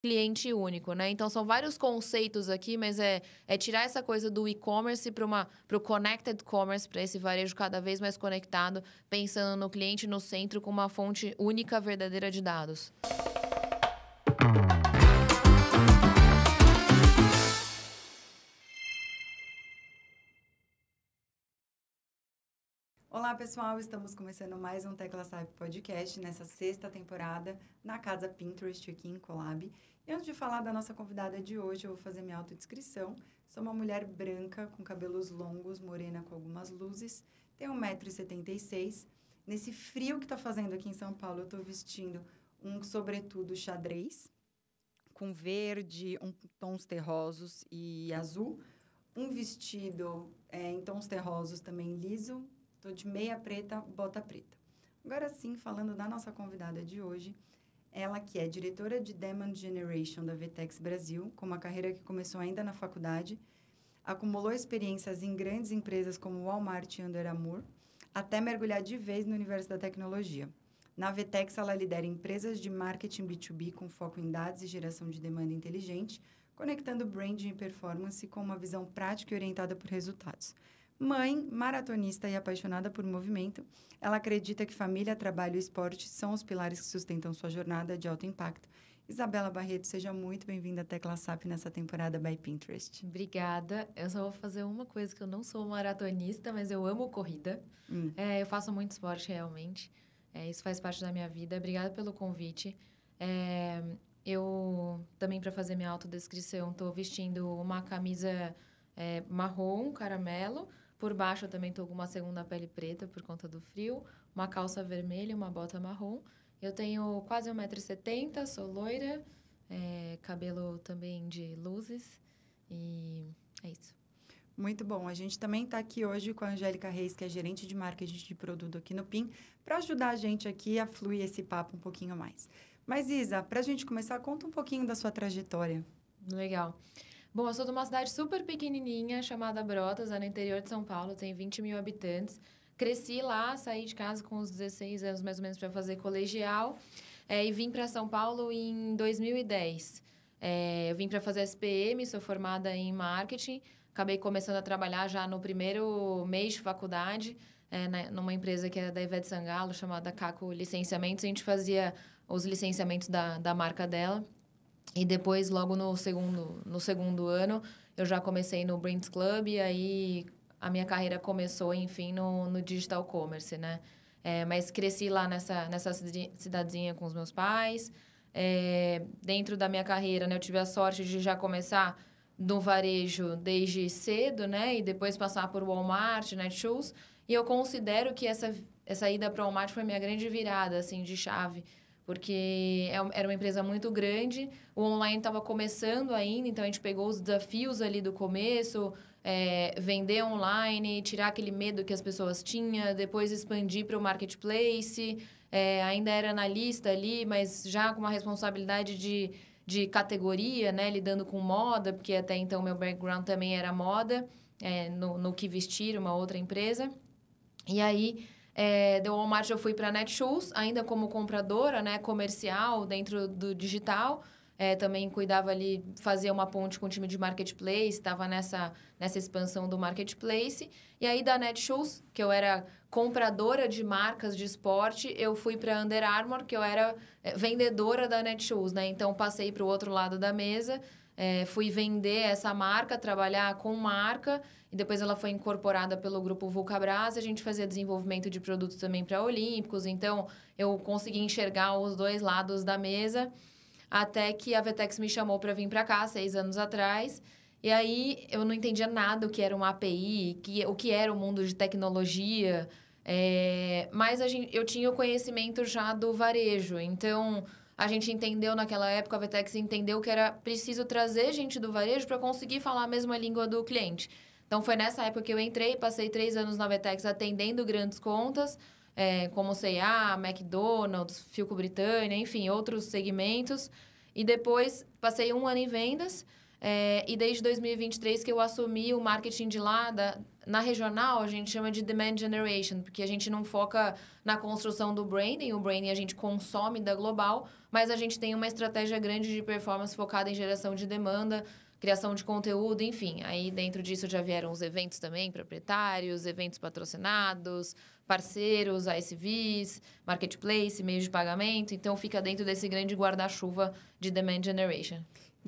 cliente único, né? Então, são vários conceitos aqui, mas é tirar essa coisa do e-commerce para o connected commerce, para esse varejo cada vez mais conectado, pensando no cliente no centro com uma fonte única, verdadeira de dados. Olá, pessoal! Estamos começando mais um Tecla Sabe Podcast nessa sexta temporada na Casa Pinterest aqui em Colab. E antes de falar da nossa convidada de hoje, eu vou fazer minha autodescrição. Sou uma mulher branca, com cabelos longos, morena com algumas luzes, tenho 1,76 m. Nesse frio que está fazendo aqui em São Paulo, eu estou vestindo um sobretudo xadrez, com verde, tons terrosos e azul. Um vestido em tons terrosos também liso. Estou de meia preta, bota preta. Agora sim, falando da nossa convidada de hoje, ela que é diretora de Demand Generation da VTEX Brasil, com uma carreira que começou ainda na faculdade, acumulou experiências em grandes empresas como Walmart e Under Armour, até mergulhar de vez no universo da tecnologia. Na VTEX, ela lidera empresas de marketing B2B com foco em dados e geração de demanda inteligente, conectando branding e performance com uma visão prática e orientada por resultados. Mãe, maratonista e apaixonada por movimento, ela acredita que família, trabalho e esporte são os pilares que sustentam sua jornada de alto impacto. Isabela Barreto, seja muito bem-vinda à Tecla SAP nessa temporada by Pinterest. Obrigada. Eu só vou fazer uma coisa, que eu não sou maratonista, mas eu amo corrida. Eu faço muito esporte, realmente. Isso faz parte da minha vida. Obrigada pelo convite. Eu também, para fazer minha autodescrição, estou vestindo uma camisa marrom, caramelo. Por baixo, eu também estou com uma segunda pele preta por conta do frio. Uma calça vermelha e uma bota marrom. Eu tenho quase 1,70 m, sou loira. Cabelo também de luzes. E é isso. Muito bom. A gente também está aqui hoje com a Angélica Reis, que é gerente de marketing de produto aqui no PIN, para ajudar a gente aqui a fluir esse papo um pouquinho mais. Mas, Isa, para a gente começar, conta um pouquinho da sua trajetória. Legal. Bom, eu sou de uma cidade super pequenininha, chamada Brotas, no interior de São Paulo, tem 20 mil habitantes. Cresci lá, saí de casa com uns 16 anos, mais ou menos, para fazer colegial. E vim para São Paulo em 2010. Eu vim para fazer SPM, sou formada em marketing. Acabei começando a trabalhar já no primeiro mês de faculdade, numa empresa que era da Ivete Sangalo, chamada Caco Licenciamentos. A gente fazia os licenciamentos da marca dela. E depois, logo no segundo ano, eu já comecei no Brands Club. E aí, a minha carreira começou, enfim, no digital commerce, né? Mas cresci lá nessa cidadezinha com os meus pais. Dentro da minha carreira, né, eu tive a sorte de já começar no varejo desde cedo, né? E depois passar por Walmart, Netshoes. E eu considero que essa ida para o Walmart foi minha grande virada, assim, de chave. Porque era uma empresa muito grande, o online estava começando ainda, então a gente pegou os desafios ali do começo, vender online, tirar aquele medo que as pessoas tinham, depois expandir para o marketplace, ainda era analista ali, mas já com uma responsabilidade de categoria, né, lidando com moda, porque até então meu background também era moda, no que vestir, uma outra empresa. E aí, do Walmart eu fui para a Netshoes, ainda como compradora, né, comercial dentro do digital. Também cuidava ali, fazia uma ponte com o time de marketplace, estava nessa expansão do marketplace. E aí, da Netshoes, que eu era compradora de marcas de esporte, eu fui para Under Armour, que eu era vendedora da Netshoes, né? Então, passei para o outro lado da mesa, fui vender essa marca, trabalhar com marca, e depois ela foi incorporada pelo grupo Vulcabras. A gente fazia desenvolvimento de produtos também para Olímpicos, então eu consegui enxergar os dois lados da mesa, até que a VTEX me chamou para vir para cá, 6 anos atrás. E aí eu não entendia nada o que era uma API, o que era o mundo de tecnologia, mas eu tinha o conhecimento já do varejo, então a gente entendeu naquela época, a VTEX entendeu que era preciso trazer gente do varejo para conseguir falar a mesma língua do cliente. Então, foi nessa época que eu entrei, passei 3 anos na VTEX atendendo grandes contas, como C&A, McDonald's, Philco Britânia, enfim, outros segmentos. E depois, passei 1 ano em vendas, e desde 2023 que eu assumi o marketing de lá, na regional, a gente chama de demand generation, porque a gente não foca na construção do branding. O branding a gente consome da global, mas a gente tem uma estratégia grande de performance focada em geração de demanda, criação de conteúdo, enfim. Aí, dentro disso, já vieram os eventos também, proprietários, eventos patrocinados, parceiros, ASVs, marketplace, meios de pagamento. Então, fica dentro desse grande guarda-chuva de demand generation.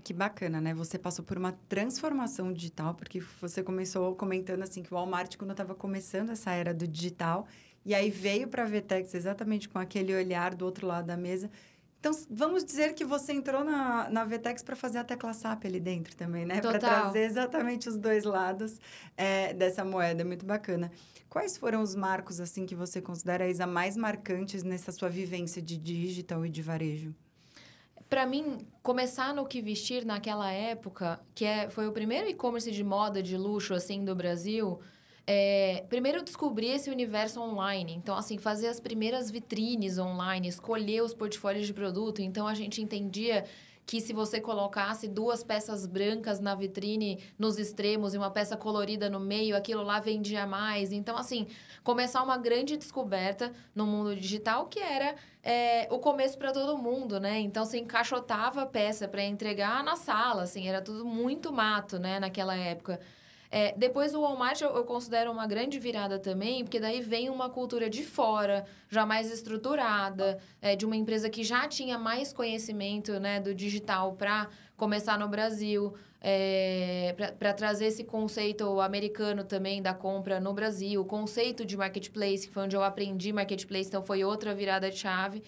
Que bacana, né? Você passou por uma transformação digital, porque você começou comentando assim que o Walmart, quando estava começando essa era do digital, e aí veio para a VTEX exatamente com aquele olhar do outro lado da mesa. Então, vamos dizer que você entrou na VTEX para fazer a tecla SAP ali dentro também, né? Para trazer exatamente os dois lados dessa moeda. Muito bacana. Quais foram os marcos, assim, que você considera, Isa, mais marcantes nessa sua vivência de digital e de varejo? Para mim, começar no Que Vestir naquela época, foi o primeiro e-commerce de moda de luxo, assim, do Brasil... primeiro descobrir esse universo online. Então, assim, fazer as primeiras vitrines online, escolher os portfólios de produto. Então, a gente entendia que se você colocasse 2 peças brancas na vitrine nos extremos e uma peça colorida no meio, aquilo lá vendia mais. Então, assim, começar uma grande descoberta no mundo digital que era o começo para todo mundo, né? Então, você encaixotava a peça para entregar na sala, assim, era tudo muito mato, né, naquela época. Depois o Walmart eu considero uma grande virada também, porque daí vem uma cultura de fora, já mais estruturada, de uma empresa que já tinha mais conhecimento, né, do digital para começar no Brasil, para trazer esse conceito americano também da compra no Brasil, o conceito de marketplace, que foi onde eu aprendi marketplace, então foi outra virada de chave.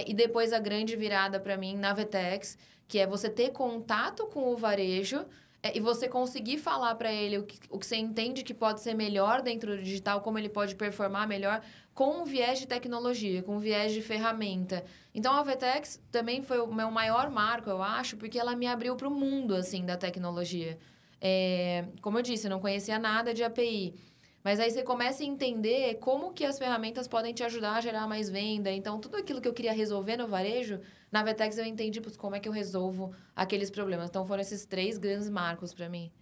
E depois a grande virada para mim na VTEX, que é você ter contato com o varejo, e você conseguir falar para ele o que você entende que pode ser melhor dentro do digital, como ele pode performar melhor, com um viés de tecnologia, com um viés de ferramenta. Então, a VTEX também foi o meu maior marco, eu acho, porque ela me abriu para o mundo, assim, da tecnologia. Como eu disse, eu não conhecia nada de API. Mas aí você começa a entender como que as ferramentas podem te ajudar a gerar mais venda. Então, tudo aquilo que eu queria resolver no varejo, na VTEX eu entendi como é que eu resolvo aqueles problemas. Então, foram esses 3 grandes marcos para mim.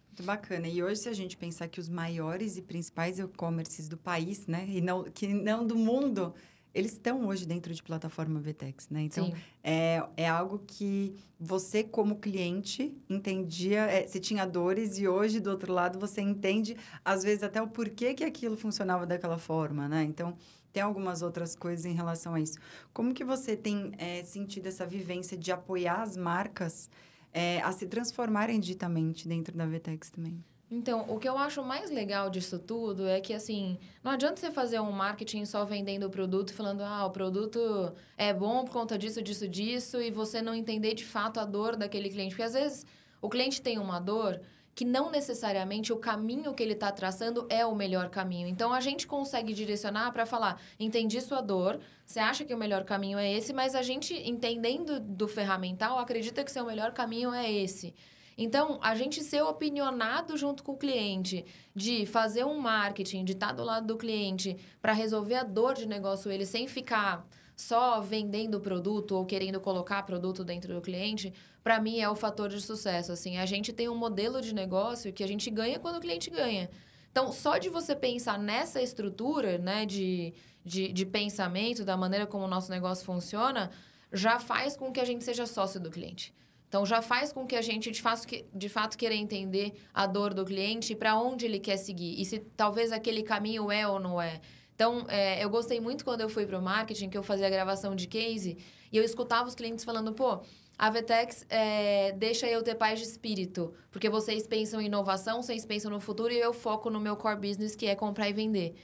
Muito bacana. E hoje, se a gente pensar que os maiores e principais e-commerces do país, né? Que não do mundo, eles estão hoje dentro de plataforma VTEX, né? Então, é algo que você, como cliente, entendia... você tinha dores e hoje, do outro lado, você entende, às vezes, até o porquê que aquilo funcionava daquela forma, né? Então, tem algumas outras coisas em relação a isso. Como que você tem sentido essa vivência de apoiar as marcas a se transformarem digitalmente dentro da VTEX também? Então, o que eu acho mais legal disso tudo é que, assim, não adianta você fazer um marketing só vendendo o produto, falando, o produto é bom por conta disso, disso, disso, e você não entender de fato a dor daquele cliente. Porque, às vezes, o cliente tem uma dor que não necessariamente o caminho que ele está traçando é o melhor caminho. Então, a gente consegue direcionar para falar, entendi sua dor, você acha que o melhor caminho é esse, mas a gente, entendendo do ferramental, acredita que seu melhor caminho é esse. Então, a gente ser opinionado junto com o cliente, de fazer um marketing, de estar do lado do cliente para resolver a dor de negócio ele sem ficar só vendendo o produto ou querendo colocar produto dentro do cliente, para mim é o fator de sucesso. Assim, a gente tem um modelo de negócio que a gente ganha quando o cliente ganha. Então, só de você pensar nessa estrutura, né, de pensamento, da maneira como o nosso negócio funciona, já faz com que a gente seja sócio do cliente. Então, já faz com que a gente, de fato, queira entender a dor do cliente e para onde ele quer seguir. E se talvez aquele caminho é ou não é. Então, eu gostei muito quando eu fui para o marketing, que eu fazia a gravação de case, e eu escutava os clientes falando, a VTEX deixa eu ter paz de espírito, porque vocês pensam em inovação, vocês pensam no futuro, e eu foco no meu core business, que é comprar e vender.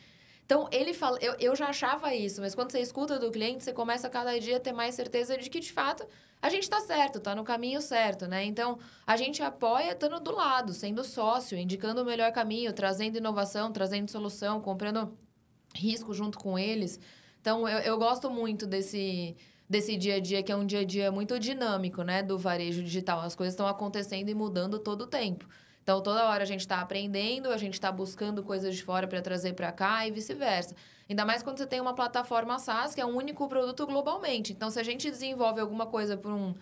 Então, ele fala, eu já achava isso, mas quando você escuta do cliente, você começa a cada dia a ter mais certeza de que, de fato, a gente está certo, está no caminho certo, né? Então, a gente apoia estando do lado, sendo sócio, indicando o melhor caminho, trazendo inovação, trazendo solução, comprando risco junto com eles. Então, eu gosto muito desse dia a dia, que é um dia a dia muito dinâmico, né? Do varejo digital. As coisas estão acontecendo e mudando todo o tempo. Então, toda hora a gente está aprendendo, a gente está buscando coisas de fora para trazer para cá e vice-versa. Ainda mais quando você tem uma plataforma SaaS, que é um único produto globalmente. Então, se a gente desenvolve alguma coisa por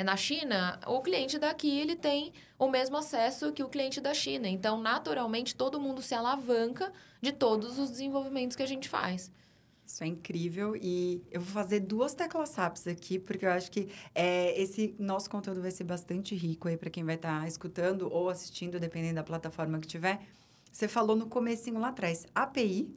na China, o cliente daqui ele tem o mesmo acesso que o cliente da China. Então, naturalmente, todo mundo se alavanca de todos os desenvolvimentos que a gente faz. Isso é incrível e eu vou fazer 2 teclas SAPs aqui, porque eu acho que esse nosso conteúdo vai ser bastante rico aí para quem vai estar escutando ou assistindo, dependendo da plataforma que tiver. Você falou no comecinho lá atrás, API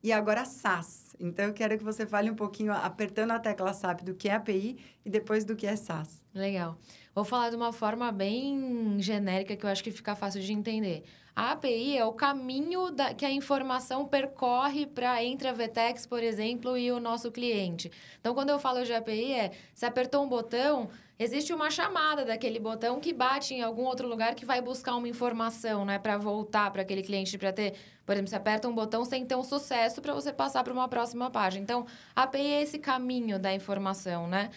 e agora SaaS. Então, eu quero que você fale um pouquinho, apertando a tecla SAP, do que é API e depois do que é SaaS. Legal. Vou falar de uma forma bem genérica que eu acho que fica fácil de entender. A API é o caminho que a informação percorre entre a Vtex, por exemplo, e o nosso cliente. Então, quando eu falo de API, você apertou um botão, existe uma chamada daquele botão que bate em algum outro lugar que vai buscar uma informação, né, para voltar para aquele cliente, para ter... Por exemplo, você aperta um botão, você tem que ter um sucesso para você passar para uma próxima página. Então, a API é esse caminho da informação, né?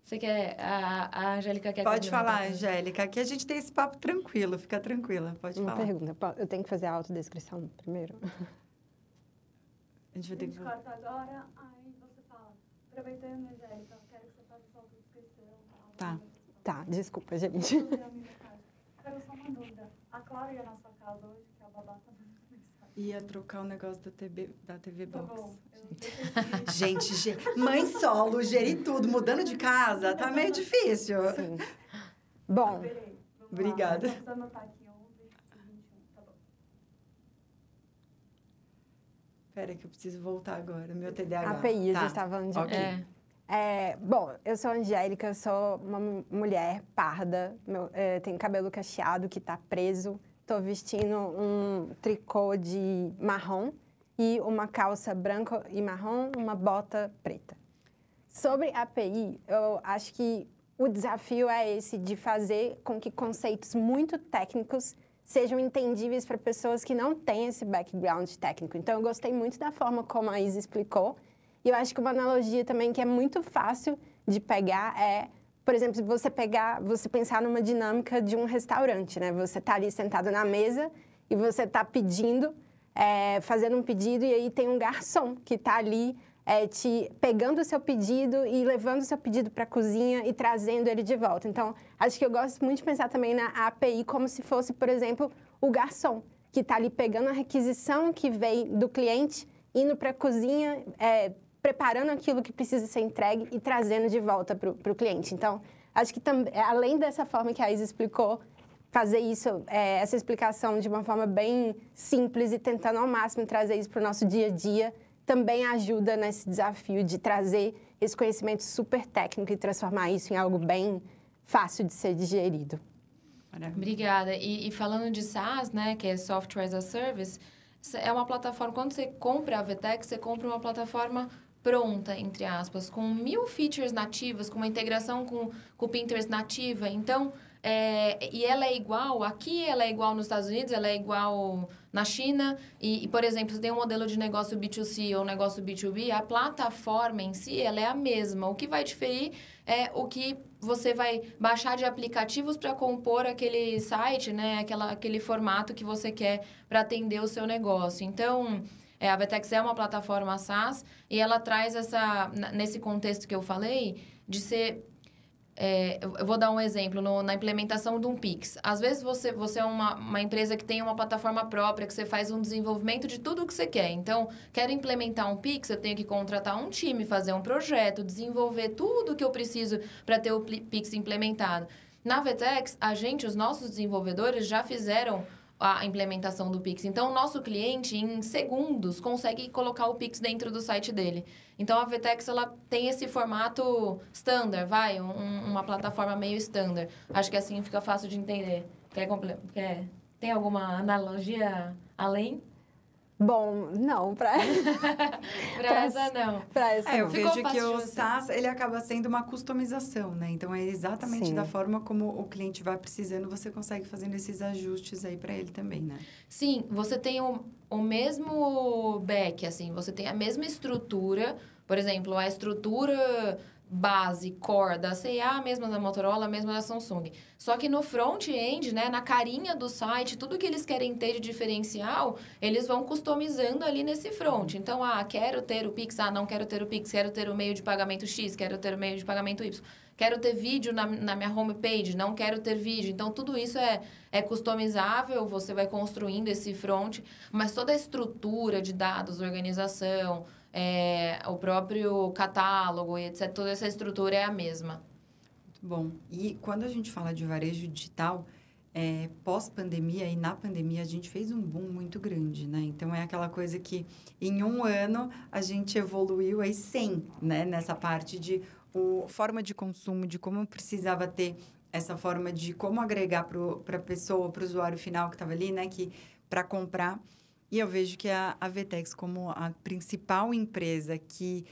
Você quer... A Angélica quer... Pode falar, Angélica. Aqui a gente tem esse papo tranquilo. Fica tranquila. Pode Uma falar. pergunta. Eu tenho que fazer a autodescrição primeiro? A gente vai ter que... corta agora, aí você fala. Aproveitando, Angélica, eu quero que você faça sua autodescrição. Tá, desculpa, gente. Quero só uma dúvida. A Clara ia na sua casa hoje, que a babá tá dando mensagem. Ia trocar o negócio da TV Tá Box. bom. Gente, mãe solo, gerir tudo, mudando de casa, tá meio difícil. Sim. Bom, Obrigada. Vamos anotar aqui 11 e 21, tá bom. Pera que eu preciso voltar agora, meu TDAH. API, a Tá. gente estava falando de Ok. API. Bom, eu sou a Angélica, sou uma mulher parda, tenho cabelo cacheado que está preso, estou vestindo um tricô de marrom e uma calça branca e marrom, uma bota preta. Sobre API, eu acho que o desafio é esse de fazer com que conceitos muito técnicos sejam entendíveis para pessoas que não têm esse background técnico. Então, eu gostei muito da forma como a Isa explicou. E eu acho que uma analogia também que é muito fácil de pegar é, por exemplo, se você pensar numa dinâmica de um restaurante, né? Você está ali sentado na mesa e você está pedindo, fazendo um pedido, e aí tem um garçom que está ali pegando o seu pedido e levando o seu pedido para a cozinha e trazendo ele de volta. Então, acho que eu gosto muito de pensar também na API como se fosse, por exemplo, o garçom, que está ali pegando a requisição que vem do cliente, indo para a cozinha, preparando aquilo que precisa ser entregue e trazendo de volta para o cliente. Então, acho que além dessa forma que a Isa explicou, fazer isso, essa explicação de uma forma bem simples e tentando ao máximo trazer isso para o nosso dia a dia, também ajuda nesse desafio de trazer esse conhecimento super técnico e transformar isso em algo bem fácil de ser digerido. Obrigada. E falando de SaaS, né, que é Software as a Service, é uma plataforma, quando você compra a Vtex, você compra uma plataforma pronta, entre aspas, com 1000 features nativas, com uma integração com o Pinterest nativa. Então, e ela é igual, aqui ela é igual nos Estados Unidos, ela é igual na China. E, por exemplo, se tem um modelo de negócio B2C ou um negócio B2B, a plataforma em si, ela é a mesma. O que vai diferir é o que você vai baixar de aplicativos para compor aquele site, né? Aquele formato que você quer para atender o seu negócio. Então, a Vtex é uma plataforma SaaS e ela traz nesse contexto que eu falei, de ser... eu vou dar um exemplo, na implementação de um Pix. Às vezes, você é uma empresa que tem uma plataforma própria, que você faz um desenvolvimento de tudo o que você quer. Então, quero implementar um Pix, eu tenho que contratar um time, fazer um projeto, desenvolver tudo o que eu preciso para ter o Pix implementado. Na Vtex, os nossos desenvolvedores já fizeram a implementação do Pix. Então, o nosso cliente, em segundos, consegue colocar o Pix dentro do site dele. Então, a Vtex, ela tem esse formato standard, uma plataforma meio standard. Acho que assim fica fácil de entender. Tem alguma analogia além? Bom, não, para essa não. Eu Ficou vejo que fácil o de você. SaaS, ele acaba sendo uma customização, né? Então, é exatamente Sim. da forma como o cliente vai precisando, você consegue fazendo esses ajustes aí para ele também, né? Sim, você tem o mesmo back, assim, você tem a mesma estrutura. Por exemplo, a estrutura base, core da C&A, mesma da Motorola, mesma da Samsung. Só que no front-end, né, na carinha do site, tudo que eles querem ter de diferencial, eles vão customizando ali nesse front. Então, quero ter o Pix, não quero ter o Pix, quero ter o meio de pagamento X, quero ter o meio de pagamento Y. Quero ter vídeo na minha homepage, não quero ter vídeo. Então, tudo isso é customizável, você vai construindo esse front, mas toda a estrutura de dados, organização, o próprio catálogo e etc., toda essa estrutura é a mesma. Muito bom. E quando a gente fala de varejo digital, pós-pandemia e na pandemia, a gente fez um boom muito grande, né? Então, é aquela coisa que em um ano a gente evoluiu aí 100, né? Nessa parte de forma de consumo, de como precisava ter essa forma de como agregar para a pessoa, para o usuário final que estava ali, né? Que para comprar. E eu vejo que a VTEX, como a principal empresa que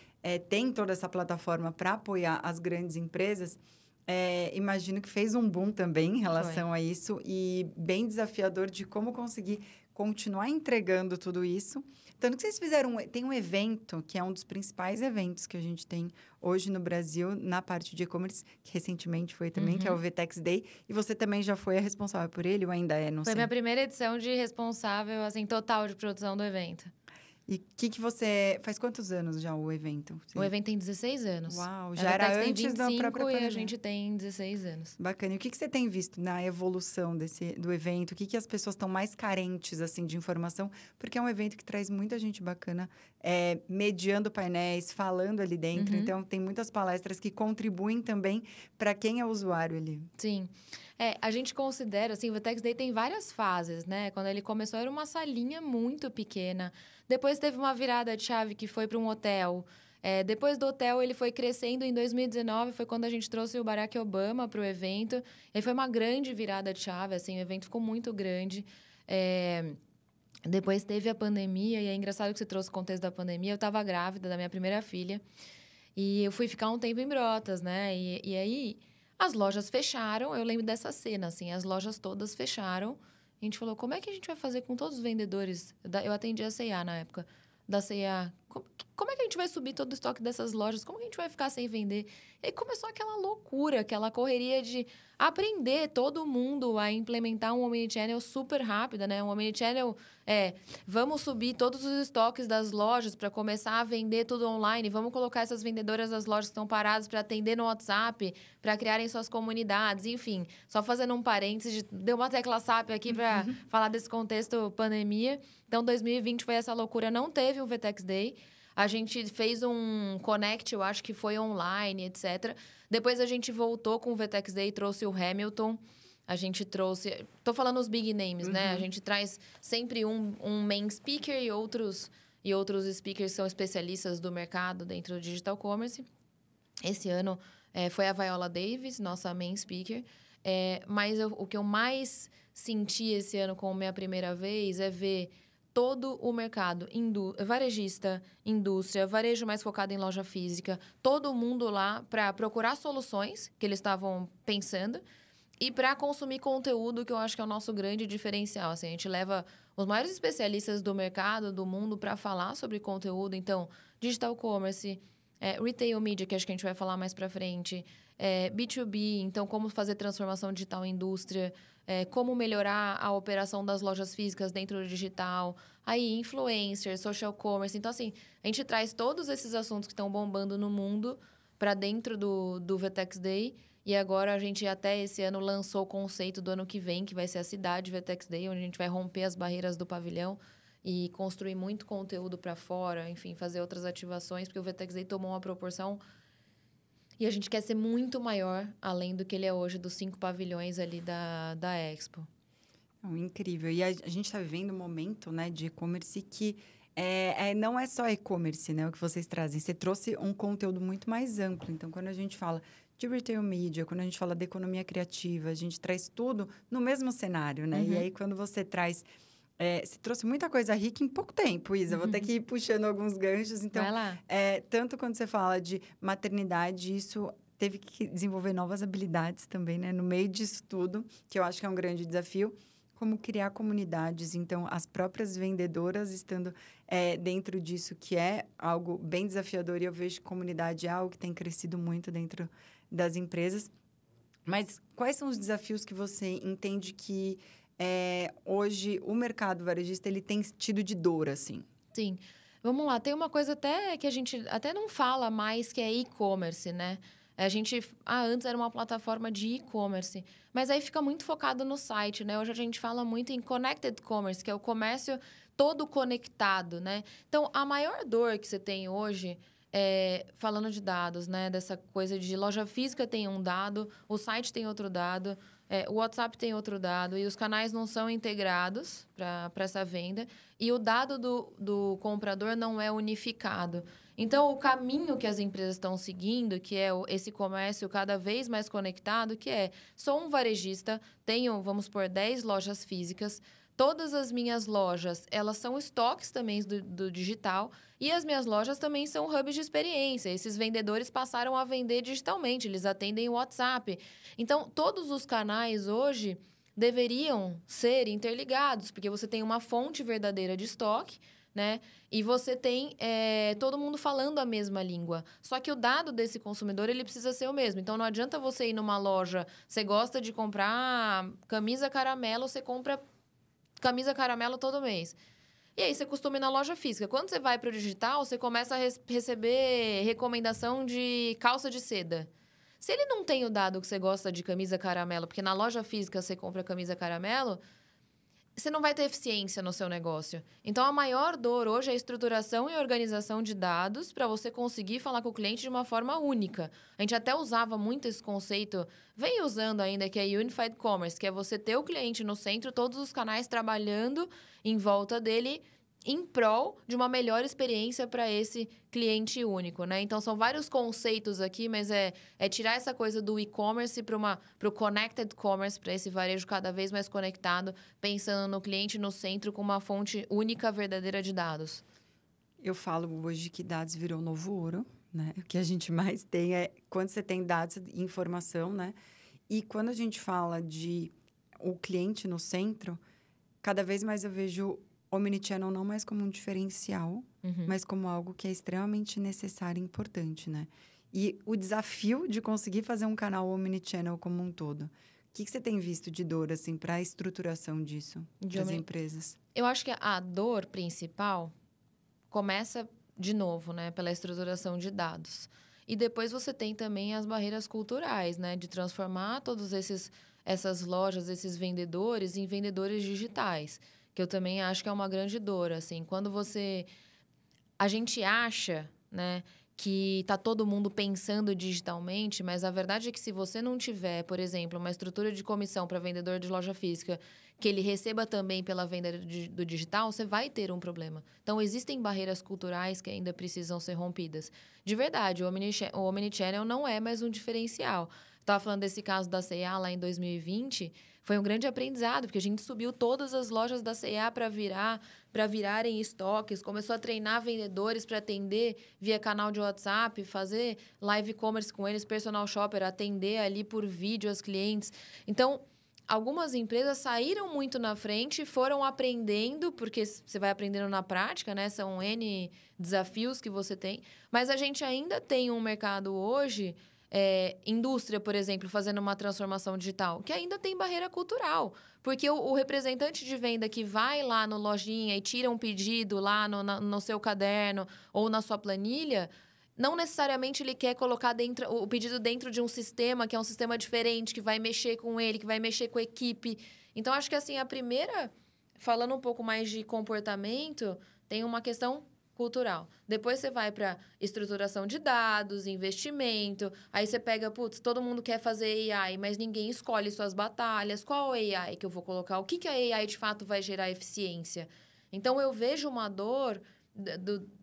tem toda essa plataforma para apoiar as grandes empresas, imagino que fez um boom também em relação a isso e bem desafiador de como conseguir continuar entregando tudo isso. Tanto que vocês tem um evento, que é um dos principais eventos que a gente tem hoje no Brasil, na parte de e-commerce, que recentemente foi também, que é o VTEX Day. E você também já foi a responsável por ele ou ainda não sei? Foi minha primeira edição de responsável, assim, total de produção do evento. E o que você... Faz quantos anos já o evento? O evento tem 16 anos. Uau, já era antes da própria pandemia. E a gente tem 16 anos. Bacana. E o que você tem visto na evolução do evento? O que as pessoas estão mais carentes, assim, de informação? Porque é um evento que traz muita gente bacana, mediando painéis, falando ali dentro. Então, tem muitas palestras que contribuem também para quem é usuário ali. Sim. A gente considera, assim, o VTEX Day tem várias fases, né? Quando ele começou, era uma salinha muito pequena. Depois teve uma virada de chave que foi para um hotel. Depois do hotel, ele foi crescendo. Em 2019, foi quando a gente trouxe o Barack Obama para o evento. E foi uma grande virada de chave, assim, o evento ficou muito grande. Depois teve a pandemia, e é engraçado que você trouxe o contexto da pandemia. Eu estava grávida da minha primeira filha. E eu fui ficar um tempo em Brotas, né? E aí, as lojas fecharam. Eu lembro dessa cena, assim, as lojas todas fecharam. A gente falou, como é que a gente vai fazer com todos os vendedores? Eu atendi a C&A na época. Da C&A. Como é que a gente vai subir todo o estoque dessas lojas? Como que a gente vai ficar sem vender? E aí começou aquela loucura, aquela correria de aprender todo mundo a implementar um omnichannel super rápida, né? Um omnichannel vamos subir todos os estoques das lojas para começar a vender tudo online. Vamos colocar essas vendedoras das lojas que estão paradas para atender no WhatsApp, para criarem suas comunidades, enfim. Só fazendo um parênteses, deu uma tecla SAP aqui para falar desse contexto pandemia. Então, 2020 foi essa loucura. Não teve um VTEX Day. A gente fez um Connect, eu acho que foi online, etc. Depois a gente voltou com o VTEX Day e trouxe o Hamilton. A gente trouxe... Tô falando os big names, né? A gente traz sempre um main speaker e outros speakers que são especialistas do mercado dentro do digital commerce. Esse ano foi a Viola Davis, nossa main speaker. Mas o que eu mais senti esse ano como minha primeira vez é ver todo o mercado, varejista, indústria, varejo mais focado em loja física, todo mundo lá para procurar soluções que eles estavam pensando e para consumir conteúdo, que eu acho que é o nosso grande diferencial. Assim, a gente leva os maiores especialistas do mercado, do mundo, para falar sobre conteúdo. Então, digital commerce, retail media, que acho que a gente vai falar mais para frente, B2B, então como fazer transformação digital em indústria, como melhorar a operação das lojas físicas dentro do digital, aí influencers, social commerce. Então, assim, a gente traz todos esses assuntos que estão bombando no mundo para dentro do VTEX Day. E agora a gente até esse ano lançou o conceito do ano que vem, que vai ser a cidade VTEX Day, onde a gente vai romper as barreiras do pavilhão e construir muito conteúdo para fora, enfim, fazer outras ativações, porque o VTEX Day tomou uma proporção e a gente quer ser muito maior, além do que ele é hoje, dos 5 pavilhões ali da Expo. Incrível. E a gente está vivendo um momento, né, de e-commerce que não é só e-commerce, né, o que vocês trazem. Você trouxe um conteúdo muito mais amplo. Então, quando a gente fala de retail media, quando a gente fala de economia criativa, a gente traz tudo no mesmo cenário, né? E aí, quando você traz... você trouxe muita coisa rica em pouco tempo, Isa. Vou ter que ir puxando alguns ganchos. Então, vai lá. Tanto quando você fala de maternidade, isso teve que desenvolver novas habilidades também, né? No meio disso tudo, que eu acho que é um grande desafio. como criar comunidades. Então, as próprias vendedoras estando dentro disso, que é algo bem desafiador, e eu vejo que comunidade é algo que tem crescido muito dentro das empresas. Mas quais são os desafios que você entende que hoje o mercado varejista ele tem tido de dor, assim? Sim. Vamos lá, tem uma coisa até que a gente até não fala mais, que é e-commerce, né? A gente, antes era uma plataforma de e-commerce, mas aí fica muito focado no site, né? Hoje a gente fala muito em connected commerce, que é o comércio todo conectado, né? Então, a maior dor que você tem hoje, falando de dados, né? Dessa coisa de loja física tem um dado, o site tem outro dado, o WhatsApp tem outro dado, e os canais não são integrados para essa venda, e o dado do comprador não é unificado. Então, o caminho que as empresas estão seguindo, que é esse comércio cada vez mais conectado, que sou um varejista, tenho, vamos supor, 10 lojas físicas, todas as minhas lojas, elas são estoques também do digital, e as minhas lojas também são hubs de experiência. Esses vendedores passaram a vender digitalmente, eles atendem o WhatsApp. Então, todos os canais hoje deveriam ser interligados, porque você tem uma fonte verdadeira de estoque, né? E você tem todo mundo falando a mesma língua. Só que o dado desse consumidor, ele precisa ser o mesmo. Então, não adianta você ir numa loja, você gosta de comprar camisa caramelo, você compra camisa caramelo todo mês. E aí, você costuma ir na loja física. Quando você vai para o digital, você começa a receber recomendação de calça de seda. Se ele não tem o dado que você gosta de camisa caramelo, porque na loja física você compra camisa caramelo, você não vai ter eficiência no seu negócio. Então, a maior dor hoje é a estruturação e organização de dados para você conseguir falar com o cliente de uma forma única. A gente até usava muito esse conceito, vem usando ainda, que é Unified Commerce, que é você ter o cliente no centro, todos os canais trabalhando em volta dele, em prol de uma melhor experiência para esse cliente único, né? Então, são vários conceitos aqui, mas é tirar essa coisa do e-commerce para o connected commerce, para esse varejo cada vez mais conectado, pensando no cliente no centro com uma fonte única, verdadeira de dados. Eu falo hoje que dados virou novo ouro, né? O que a gente mais tem é quando você tem dados e informação, né? E quando a gente fala de o cliente no centro, cada vez mais eu vejo Omnichannel não mais como um diferencial, mas como algo que é extremamente necessário e importante, né? E o desafio de conseguir fazer um canal Omnichannel como um todo. O que você tem visto de dor, assim, para a estruturação disso das empresas? Eu acho que a dor principal começa, de novo, né? Pela estruturação de dados. E depois você tem também as barreiras culturais, né? De transformar todos essas lojas, esses vendedores, em vendedores digitais. Que eu também acho que é uma grande dor, assim. Quando a gente acha, né, que tá todo mundo pensando digitalmente, mas a verdade é que se você não tiver, por exemplo, uma estrutura de comissão para vendedor de loja física, que ele receba também pela venda do digital, você vai ter um problema. Então, existem barreiras culturais que ainda precisam ser rompidas. De verdade, o Omnichannel não é mais um diferencial. Estava falando desse caso da C&A lá em 2020, foi um grande aprendizado, porque a gente subiu todas as lojas da C&A para virarem estoques, começou a treinar vendedores para atender via canal de WhatsApp, fazer live commerce com eles, personal shopper, atender ali por vídeo as clientes. Então, algumas empresas saíram muito na frente, foram aprendendo, porque você vai aprendendo na prática, né? São N desafios que você tem. Mas a gente ainda tem um mercado hoje, indústria, por exemplo, fazendo uma transformação digital, que ainda tem barreira cultural. Porque o representante de venda que vai lá no lojinha e tira um pedido lá no seu caderno ou na sua planilha, não necessariamente ele quer colocar o pedido dentro de um sistema, que é um sistema diferente, que vai mexer com ele, que vai mexer com a equipe. Então, acho que assim, a primeira, falando um pouco mais de comportamento, tem uma questão cultural. Depois você vai para estruturação de dados, investimento. Aí você pega, todo mundo quer fazer AI, mas ninguém escolhe suas batalhas. Qual AI que eu vou colocar? O que a AI de fato vai gerar eficiência? Então, eu vejo uma dor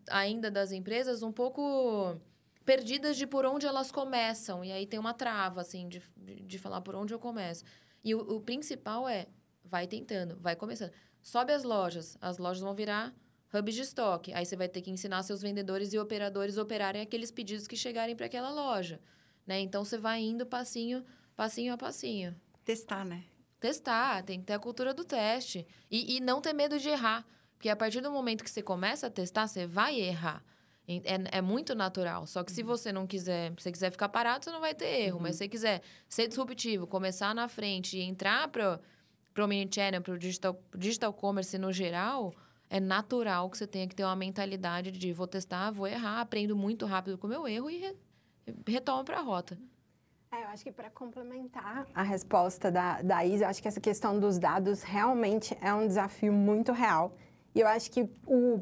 ainda das empresas um pouco perdidas de por onde elas começam. E aí tem uma trava, assim, de falar por onde eu começo. E o principal vai tentando, vai começando. Sobe as lojas vão virar hubs de estoque. Aí você vai ter que ensinar seus vendedores e operadores a operarem aqueles pedidos que chegarem para aquela loja, né? Então, você vai indo passinho a passinho. Testar, né? Testar, tem que ter a cultura do teste. E não ter medo de errar. Porque a partir do momento que você começa a testar, você vai errar. É muito natural. Só que se você não quiser, se você quiser ficar parado, você não vai ter erro. Mas se você quiser ser disruptivo, começar na frente e entrar para o omnichannel, para o digital commerce no geral, é natural que você tenha que ter uma mentalidade de vou testar, vou errar, aprendo muito rápido com o meu erro e retomo para a rota. Eu acho que para complementar a resposta da Isa, eu acho que essa questão dos dados realmente é um desafio muito real. E eu acho que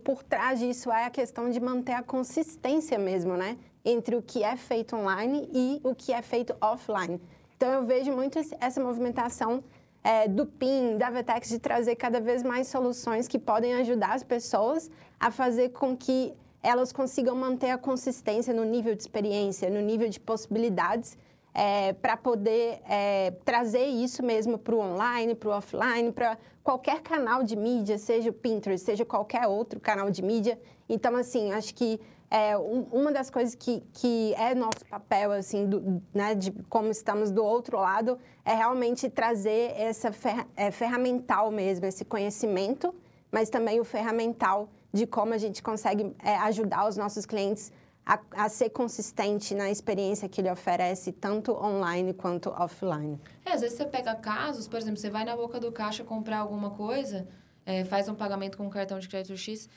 por trás disso é a questão de manter a consistência mesmo, né? Entre o que é feito online e o que é feito offline. Então, eu vejo muito essa movimentação do PIN, da Vetex, de trazer cada vez mais soluções que podem ajudar as pessoas a fazer com que elas consigam manter a consistência no nível de experiência, no nível de possibilidades, para poder trazer isso mesmo para o online, para o offline, para qualquer canal de mídia, seja o Pinterest, seja qualquer outro canal de mídia. Então, assim, acho que uma das coisas que é nosso papel, assim, né, de como estamos do outro lado, é realmente trazer essa ferramental mesmo, esse conhecimento, mas também o ferramental de como a gente consegue ajudar os nossos clientes a ser consistente na experiência que ele oferece, tanto online quanto offline. Às vezes você pega casos, por exemplo, você vai na boca do caixa comprar alguma coisa, faz um pagamento com um cartão de crédito X,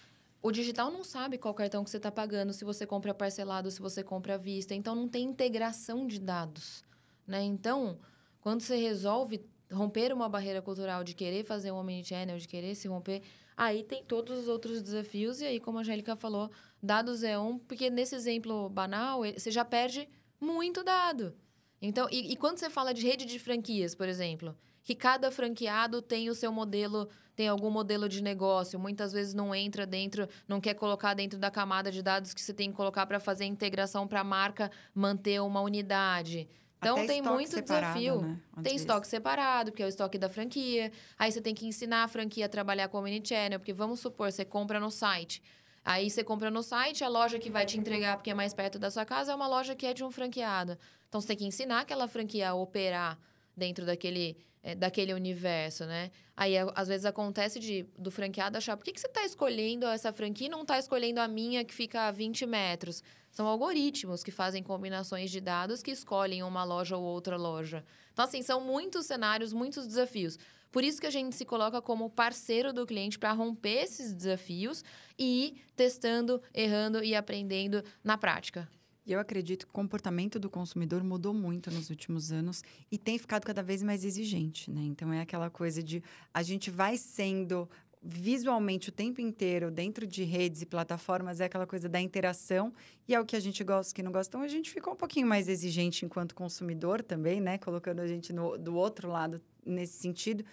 o digital não sabe qual cartão que você está pagando, se você compra parcelado, se você compra à vista, então não tem integração de dados, né? Então, quando você resolve romper uma barreira cultural de querer fazer um omnichannel, de querer se romper, aí tem todos os outros desafios, e aí, como a Angélica falou, dados é porque nesse exemplo banal, você já perde muito dado. Então, e quando você fala de rede de franquias, por exemplo, que cada franqueado tem o seu modelo, tem algum modelo de negócio, muitas vezes não entra dentro, não quer colocar dentro da camada de dados que você tem que colocar para fazer a integração para a marca manter uma unidade. Então, Até tem muito separado, desafio. né? Tem estoque separado, que é o estoque da franquia. Aí, você tem que ensinar a franquia a trabalhar com o omnichannel, porque vamos supor, você compra no site. Aí, você compra no site, a loja que vai te entregar, porque é mais perto da sua casa, é uma loja que é de um franqueado. Então, você tem que ensinar aquela franquia a operar dentro daquele universo, né? Aí, às vezes, acontece do franqueado achar, por que você está escolhendo essa franquia e não está escolhendo a minha que fica a 20 metros? São algoritmos que fazem combinações de dados que escolhem uma loja ou outra loja. Então, assim, são muitos cenários, muitos desafios. Por isso que a gente se coloca como parceiro do cliente para romper esses desafios e ir testando, errando e aprendendo na prática. E eu acredito que o comportamento do consumidor mudou muito nos últimos anos e tem ficado cada vez mais exigente, né? Então, é aquela coisa de a gente vai sendo visualmente o tempo inteiro dentro de redes e plataformas, é aquela coisa da interação e é o que a gente gosta, o que não gosta. Então, a gente ficou um pouquinho mais exigente enquanto consumidor também, né? Colocando a gente do outro lado nesse sentido.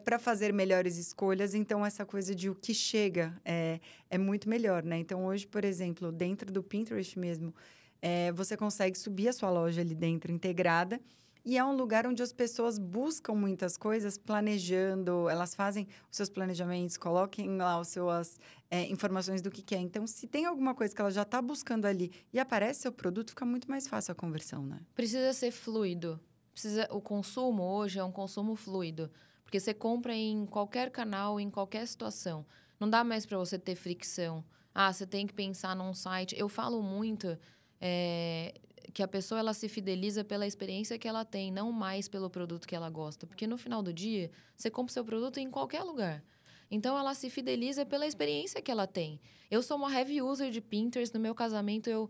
Para fazer melhores escolhas, então essa coisa de o que chega é muito melhor, né? Então, hoje, por exemplo, dentro do Pinterest mesmo, você consegue subir a sua loja ali dentro, integrada, e é um lugar onde as pessoas buscam muitas coisas, planejando, elas fazem os seus planejamentos, coloquem lá as suas informações do que quer. Então, se tem alguma coisa que ela já está buscando ali e aparece seu produto, fica muito mais fácil a conversão, né? Precisa ser fluido. O consumo hoje é um consumo fluido. Porque você compra em qualquer canal, em qualquer situação. Não dá mais para você ter fricção. Você tem que pensar num site. Eu falo muito que a pessoa ela se fideliza pela experiência que ela tem, não mais pelo produto que ela gosta. Porque no final do dia, você compra o seu produto em qualquer lugar. Então, ela se fideliza pela experiência que ela tem. Eu sou uma heavy user de Pinterest. No meu casamento, eu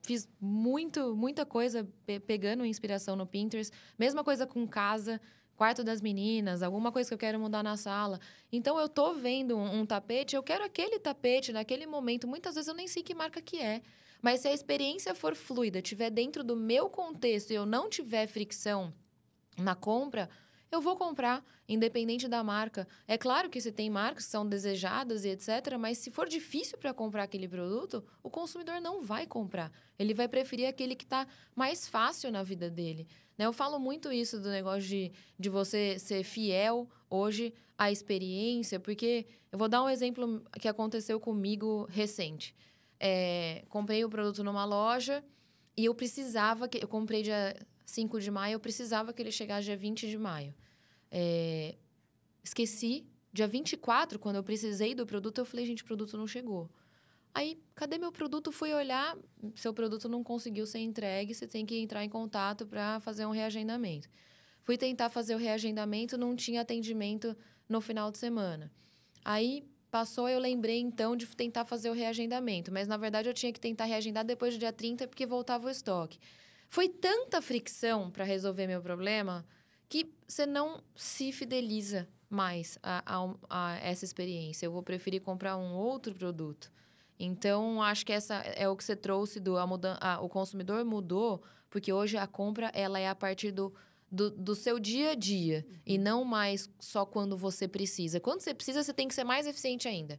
fiz muita coisa pegando inspiração no Pinterest. Mesma coisa com casa. Quarto das meninas, alguma coisa que eu quero mudar na sala. Então, eu tô vendo um tapete, eu quero aquele tapete naquele momento. Muitas vezes eu nem sei que marca que é. Mas se a experiência for fluida, estiver dentro do meu contexto e eu não tiver fricção na compra, eu vou comprar, independente da marca. É claro que se tem marcas que são desejadas e etc., mas se for difícil para comprar aquele produto, o consumidor não vai comprar. Ele vai preferir aquele que está mais fácil na vida dele. Eu falo muito isso do negócio de você ser fiel hoje à experiência, porque eu vou dar um exemplo que aconteceu comigo recente. Comprei o produto numa loja e eu precisava... Eu comprei dia 5 de maio, eu precisava que ele chegasse dia 20 de maio. Esqueci. Dia 24, quando eu precisei do produto, eu falei, gente, o produto não chegou. Aí, cadê meu produto? Fui olhar, seu produto não conseguiu ser entregue, você tem que entrar em contato para fazer um reagendamento. Fui tentar fazer o reagendamento, não tinha atendimento no final de semana. Aí, passou, eu lembrei, então, de tentar fazer o reagendamento. Mas, na verdade, eu tinha que tentar reagendar depois do dia 30, porque voltava o estoque. Foi tanta fricção para resolver meu problema que você não se fideliza mais a essa experiência. Eu vou preferir comprar um outro produto. Então, acho que essa é o que você trouxe o consumidor mudou, porque hoje a compra ela é a partir do seu dia a dia e não mais só quando você precisa. Quando você precisa, você tem que ser mais eficiente ainda.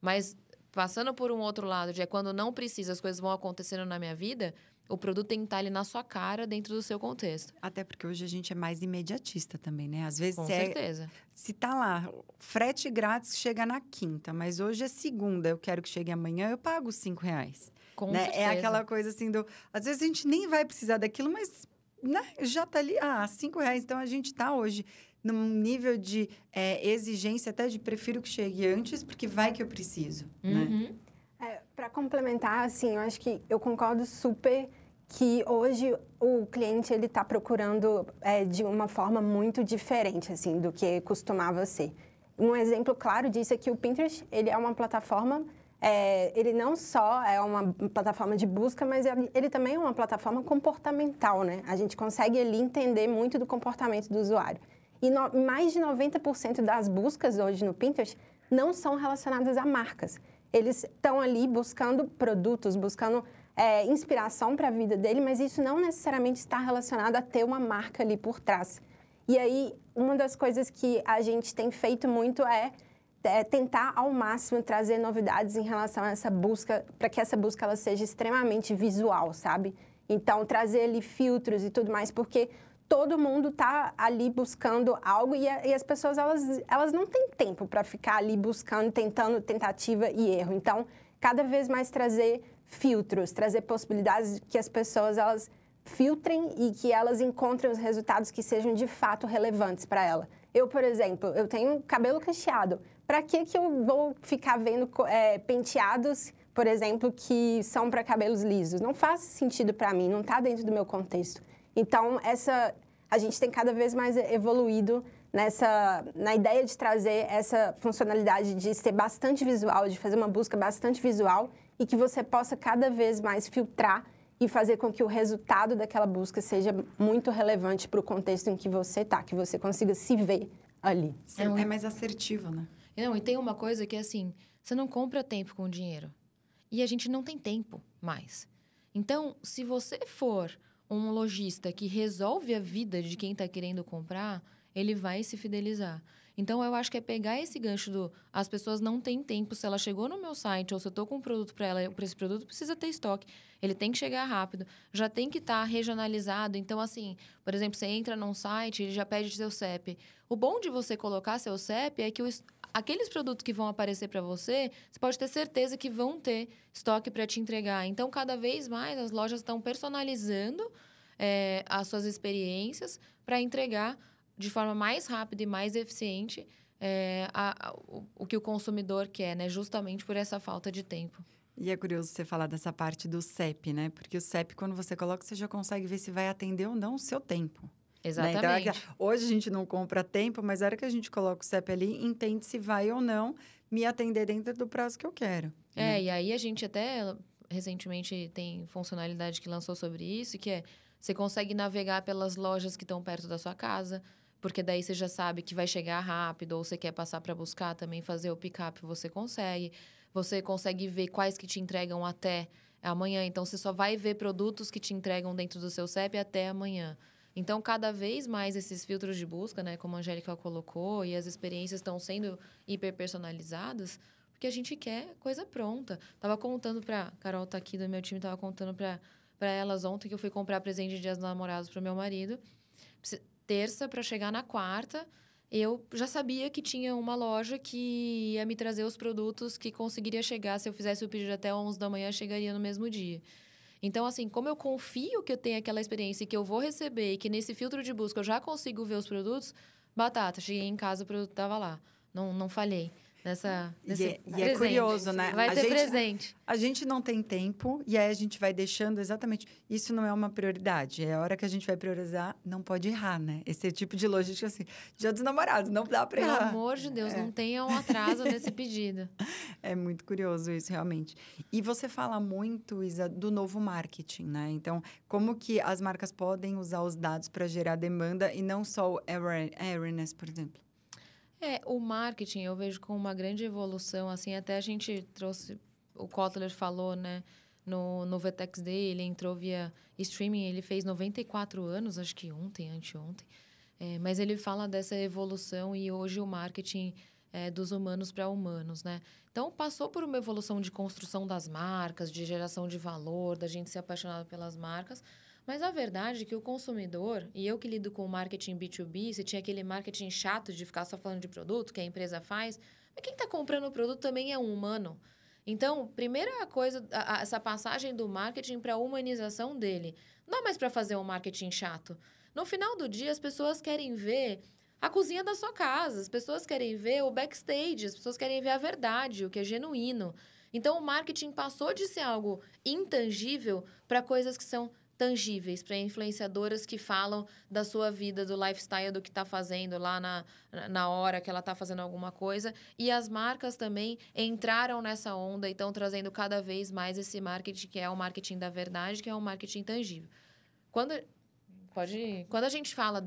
Mas, passando por um outro lado, de quando não precisa, as coisas vão acontecendo na minha vida, o produto tem que estar ali na sua cara, dentro do seu contexto. Até porque hoje a gente é mais imediatista também, né? Às vezes, Com certeza. se tá lá, frete grátis chega na quinta, mas hoje é segunda, eu quero que chegue amanhã, eu pago os R$5. Com né? certeza. É aquela coisa assim às vezes a gente nem vai precisar daquilo, mas né, já tá ali, R$5. Então, a gente tá hoje num nível de exigência, até de prefiro que chegue antes, porque vai que eu preciso, né? Para complementar, assim, eu acho que eu concordo super que hoje o cliente ele está procurando de uma forma muito diferente, assim, do que costumava ser. Um exemplo claro disso é que o Pinterest, ele é uma plataforma, ele não só é uma plataforma de busca, mas ele também é uma plataforma comportamental, né? A gente consegue ali entender muito do comportamento do usuário. E mais de 90% das buscas hoje no Pinterest não são relacionadas a marcas. Eles estão ali buscando produtos, buscando inspiração para a vida dele, mas isso não necessariamente está relacionado a ter uma marca ali por trás. E aí, uma das coisas que a gente tem feito muito é tentar ao máximo trazer novidades em relação a essa busca, para que essa busca ela seja extremamente visual, sabe? Então, trazer ali filtros e tudo mais, porque todo mundo está ali buscando algo e as pessoas, elas não têm tempo para ficar ali buscando, tentativa e erro. Então, cada vez mais trazer filtros, trazer possibilidades que as pessoas, elas filtrem e que elas encontrem os resultados que sejam de fato relevantes para ela. Eu, por exemplo, eu tenho cabelo cacheado. Para que eu vou ficar vendo penteados, por exemplo, que são para cabelos lisos? Não faz sentido para mim, não está dentro do meu contexto. Então, a gente tem cada vez mais evoluído na ideia de trazer essa funcionalidade de ser bastante visual, de fazer uma busca bastante visual e que você possa cada vez mais filtrar e fazer com que o resultado daquela busca seja muito relevante para o contexto em que você está, que você consiga se ver ali. É mais assertivo, né? Não, e tem uma coisa que é assim, você não compra tempo com dinheiro. E a gente não tem tempo mais. Então, se você for um lojista que resolve a vida de quem está querendo comprar, ele vai se fidelizar. Então, eu acho que é pegar esse gancho as pessoas não têm tempo. Se ela chegou no meu site ou se eu estou com um produto para ela, para esse produto precisa ter estoque. Ele tem que chegar rápido. Já tem que estar regionalizado. Então, assim, por exemplo, você entra num site, ele já pede seu CEP. O bom de você colocar seu CEP é que aqueles produtos que vão aparecer para você, você pode ter certeza que vão ter estoque para te entregar. Então, cada vez mais, as lojas estão personalizando as suas experiências para entregar de forma mais rápida e mais eficiente o que o consumidor quer, né? Justamente por essa falta de tempo. E é curioso você falar dessa parte do CEP, né? Porque o CEP, quando você coloca, você já consegue ver se vai atender ou não o seu tempo. Exatamente. Né? Então, hoje a gente não compra tempo, mas a hora que a gente coloca o CEP ali, entende se vai ou não me atender dentro do prazo que eu quero. Né? E aí a gente até recentemente tem funcionalidade que lançou sobre isso, que você consegue navegar pelas lojas que estão perto da sua casa, porque daí você já sabe que vai chegar rápido, ou você quer passar para buscar também, fazer o pick-up, você consegue. Você consegue ver quais que te entregam até amanhã. Então, você só vai ver produtos que te entregam dentro do seu CEP até amanhã. Então, cada vez mais esses filtros de busca, né, como a Angélica colocou, e as experiências estão sendo hiper-personalizadas, porque a gente quer coisa pronta. Tava contando Carol tá aqui do meu time, tava contando para elas ontem que eu fui comprar presente de Dia dos Namorados para o meu marido. Terça, para chegar na quarta, eu já sabia que tinha uma loja que ia me trazer os produtos que conseguiria chegar. Se eu fizesse o pedido até 11 da manhã, chegaria no mesmo dia. Então, assim, como eu confio que eu tenho aquela experiência e que eu vou receber e que nesse filtro de busca eu já consigo ver os produtos, batata, cheguei em casa, o produto estava lá. Não falhei. E é curioso, né? Vai ter presente. A gente não tem tempo e aí a gente vai deixando exatamente... Isso não é uma prioridade. É a hora que a gente vai priorizar, não pode errar, né? Esse tipo de lógica, assim, Dia dos Namorados, não dá para errar. Pelo amor de Deus, não tenha um atraso nesse pedido. É muito curioso isso, realmente. E você fala muito, Isa, do novo marketing, né? Então, como que as marcas podem usar os dados para gerar demanda e não só o awareness, por exemplo? O marketing eu vejo com uma grande evolução, assim, até a gente trouxe, o Kotler falou, né, no VTEX dele, entrou via streaming, ele fez 94 anos, acho que anteontem, mas ele fala dessa evolução e hoje o marketing é dos humanos para humanos, né? Então, passou por uma evolução de construção das marcas, de geração de valor, da gente ser apaixonado pelas marcas, mas a verdade é que o consumidor, e eu que lido com o marketing B2B, se tinha aquele marketing chato de ficar só falando de produto, que a empresa faz, mas quem está comprando o produto também é um humano. Então, primeira coisa, essa passagem do marketing para a humanização dele. Não dá mais para fazer um marketing chato. No final do dia, as pessoas querem ver a cozinha da sua casa, as pessoas querem ver o backstage, as pessoas querem ver a verdade, o que é genuíno. Então, o marketing passou de ser algo intangível para coisas que são tangíveis, para influenciadoras que falam da sua vida, do lifestyle, do que está fazendo lá na hora que ela está fazendo alguma coisa. E as marcas também entraram nessa onda e estão trazendo cada vez mais esse marketing, que é o marketing da verdade, que é o marketing tangível. Quando a gente fala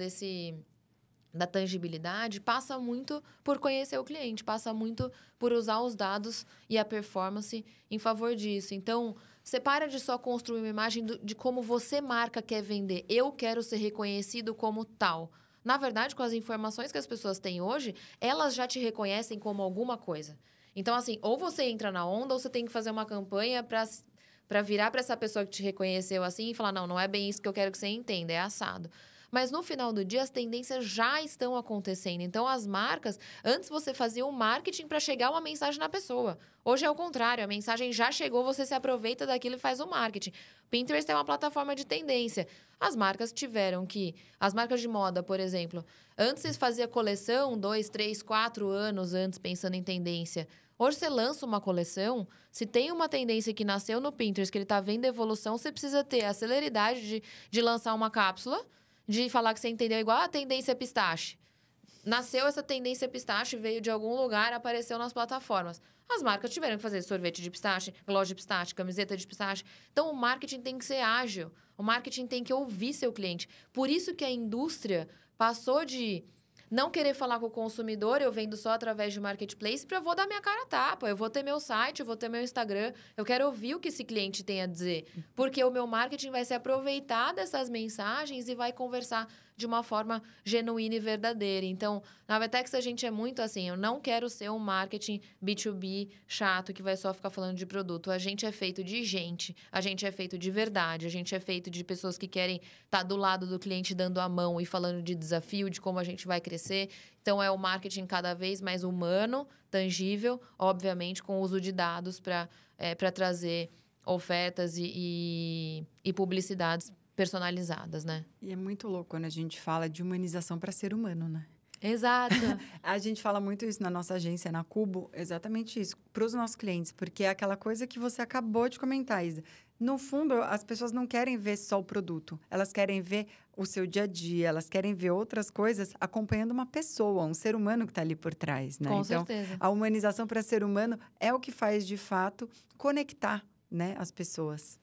da tangibilidade, passa muito por conhecer o cliente, passa muito por usar os dados e a performance em favor disso. Então, você para de só construir uma imagem de como você, marca, quer vender. Eu quero ser reconhecido como tal. Na verdade, com as informações que as pessoas têm hoje, elas já te reconhecem como alguma coisa. Então, assim, ou você entra na onda, ou você tem que fazer uma campanha para virar para essa pessoa que te reconheceu assim e falar, não é bem isso que eu quero que você entenda, é assado. Mas, no final do dia, as tendências já estão acontecendo. Então, as marcas... Antes, você fazia um marketing para chegar uma mensagem na pessoa. Hoje é o contrário. A mensagem já chegou, você se aproveita daquilo e faz o marketing. Pinterest é uma plataforma de tendência. As marcas tiveram que... As marcas de moda, por exemplo. Antes, você fazia coleção 2, 3, 4 anos antes, pensando em tendência. Hoje, você lança uma coleção, se tem uma tendência que nasceu no Pinterest, que ele está vendo evolução, você precisa ter a celeridade de lançar uma cápsula, de falar que você entendeu igual a tendência pistache. Nasceu essa tendência pistache, veio de algum lugar, apareceu nas plataformas. As marcas tiveram que fazer sorvete de pistache, gloss de pistache, camiseta de pistache. Então, o marketing tem que ser ágil. O marketing tem que ouvir seu cliente. Por isso que a indústria passou de não querer falar com o consumidor, eu vendo só através de marketplace, para eu vou dar minha cara a tapa. Eu vou ter meu site, eu vou ter meu Instagram. Eu quero ouvir o que esse cliente tem a dizer. Porque o meu marketing vai se aproveitar dessas mensagens e vai conversar de uma forma genuína e verdadeira. Então, na VTEX a gente é muito assim, eu não quero ser um marketing B2B chato que vai só ficar falando de produto. A gente é feito de gente, a gente é feito de verdade, a gente é feito de pessoas que querem estar do lado do cliente dando a mão e falando de desafio, de como a gente vai crescer. Então, é o marketing cada vez mais humano, tangível, obviamente com o uso de dados para trazer ofertas e publicidades personalizadas, né? E é muito louco quando a gente fala de humanização para ser humano, né? Exato. A gente fala muito isso na nossa agência, na Cubo, exatamente isso, para os nossos clientes, porque é aquela coisa que você acabou de comentar, Isa. No fundo, as pessoas não querem ver só o produto, elas querem ver o seu dia a dia, elas querem ver outras coisas acompanhando uma pessoa, um ser humano que está ali por trás, né? Com então, certeza. A humanização para ser humano é o que faz, de fato, conectar, né, as pessoas.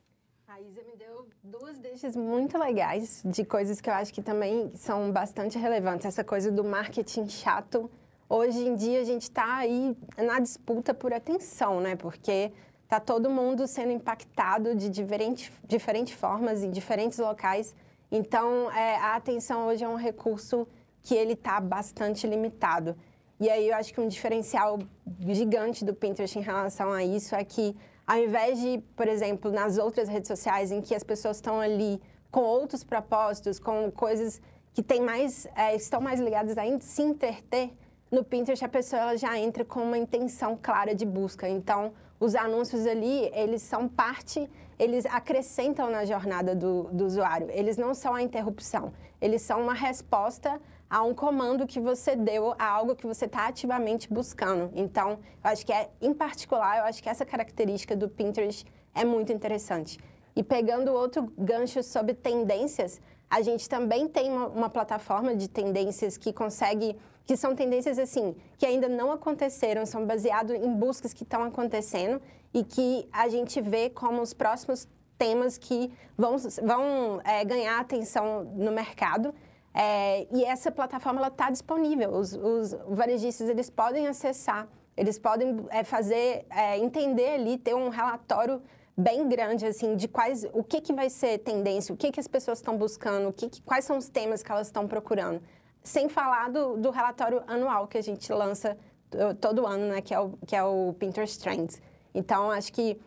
A Isa me deu duas deixas muito legais de coisas que eu acho que também são bastante relevantes. Essa coisa do marketing chato. Hoje em dia, a gente está aí na disputa por atenção, né? Porque está todo mundo sendo impactado de diferentes formas, em diferentes locais. Então, a atenção hoje é um recurso que ele está bastante limitado. E aí, eu acho que um diferencial gigante do Pinterest em relação a isso é que, ao invés de, por exemplo, nas outras redes sociais em que as pessoas estão ali com outros propósitos, com coisas que têm estão mais ligadas a se entreter, no Pinterest a pessoa ela já entra com uma intenção clara de busca. Então, os anúncios ali, eles são parte, eles acrescentam na jornada do usuário. Eles não são a interrupção, eles são uma resposta a um comando que você deu, a algo que você está ativamente buscando. Então, eu acho que em particular, eu acho que essa característica do Pinterest é muito interessante. E pegando outro gancho sobre tendências, a gente também tem uma plataforma de tendências que são tendências assim, que ainda não aconteceram, são baseadas em buscas que estão acontecendo e que a gente vê como os próximos temas que vão ganhar atenção no mercado. E essa plataforma está disponível, os varejistas eles podem acessar, eles podem entender ali, ter um relatório bem grande, assim, de o que vai ser tendência, o que as pessoas estão buscando, quais são os temas que elas estão procurando. Sem falar do relatório anual que a gente lança todo ano, né, que é o Pinterest Trends. Então, acho que,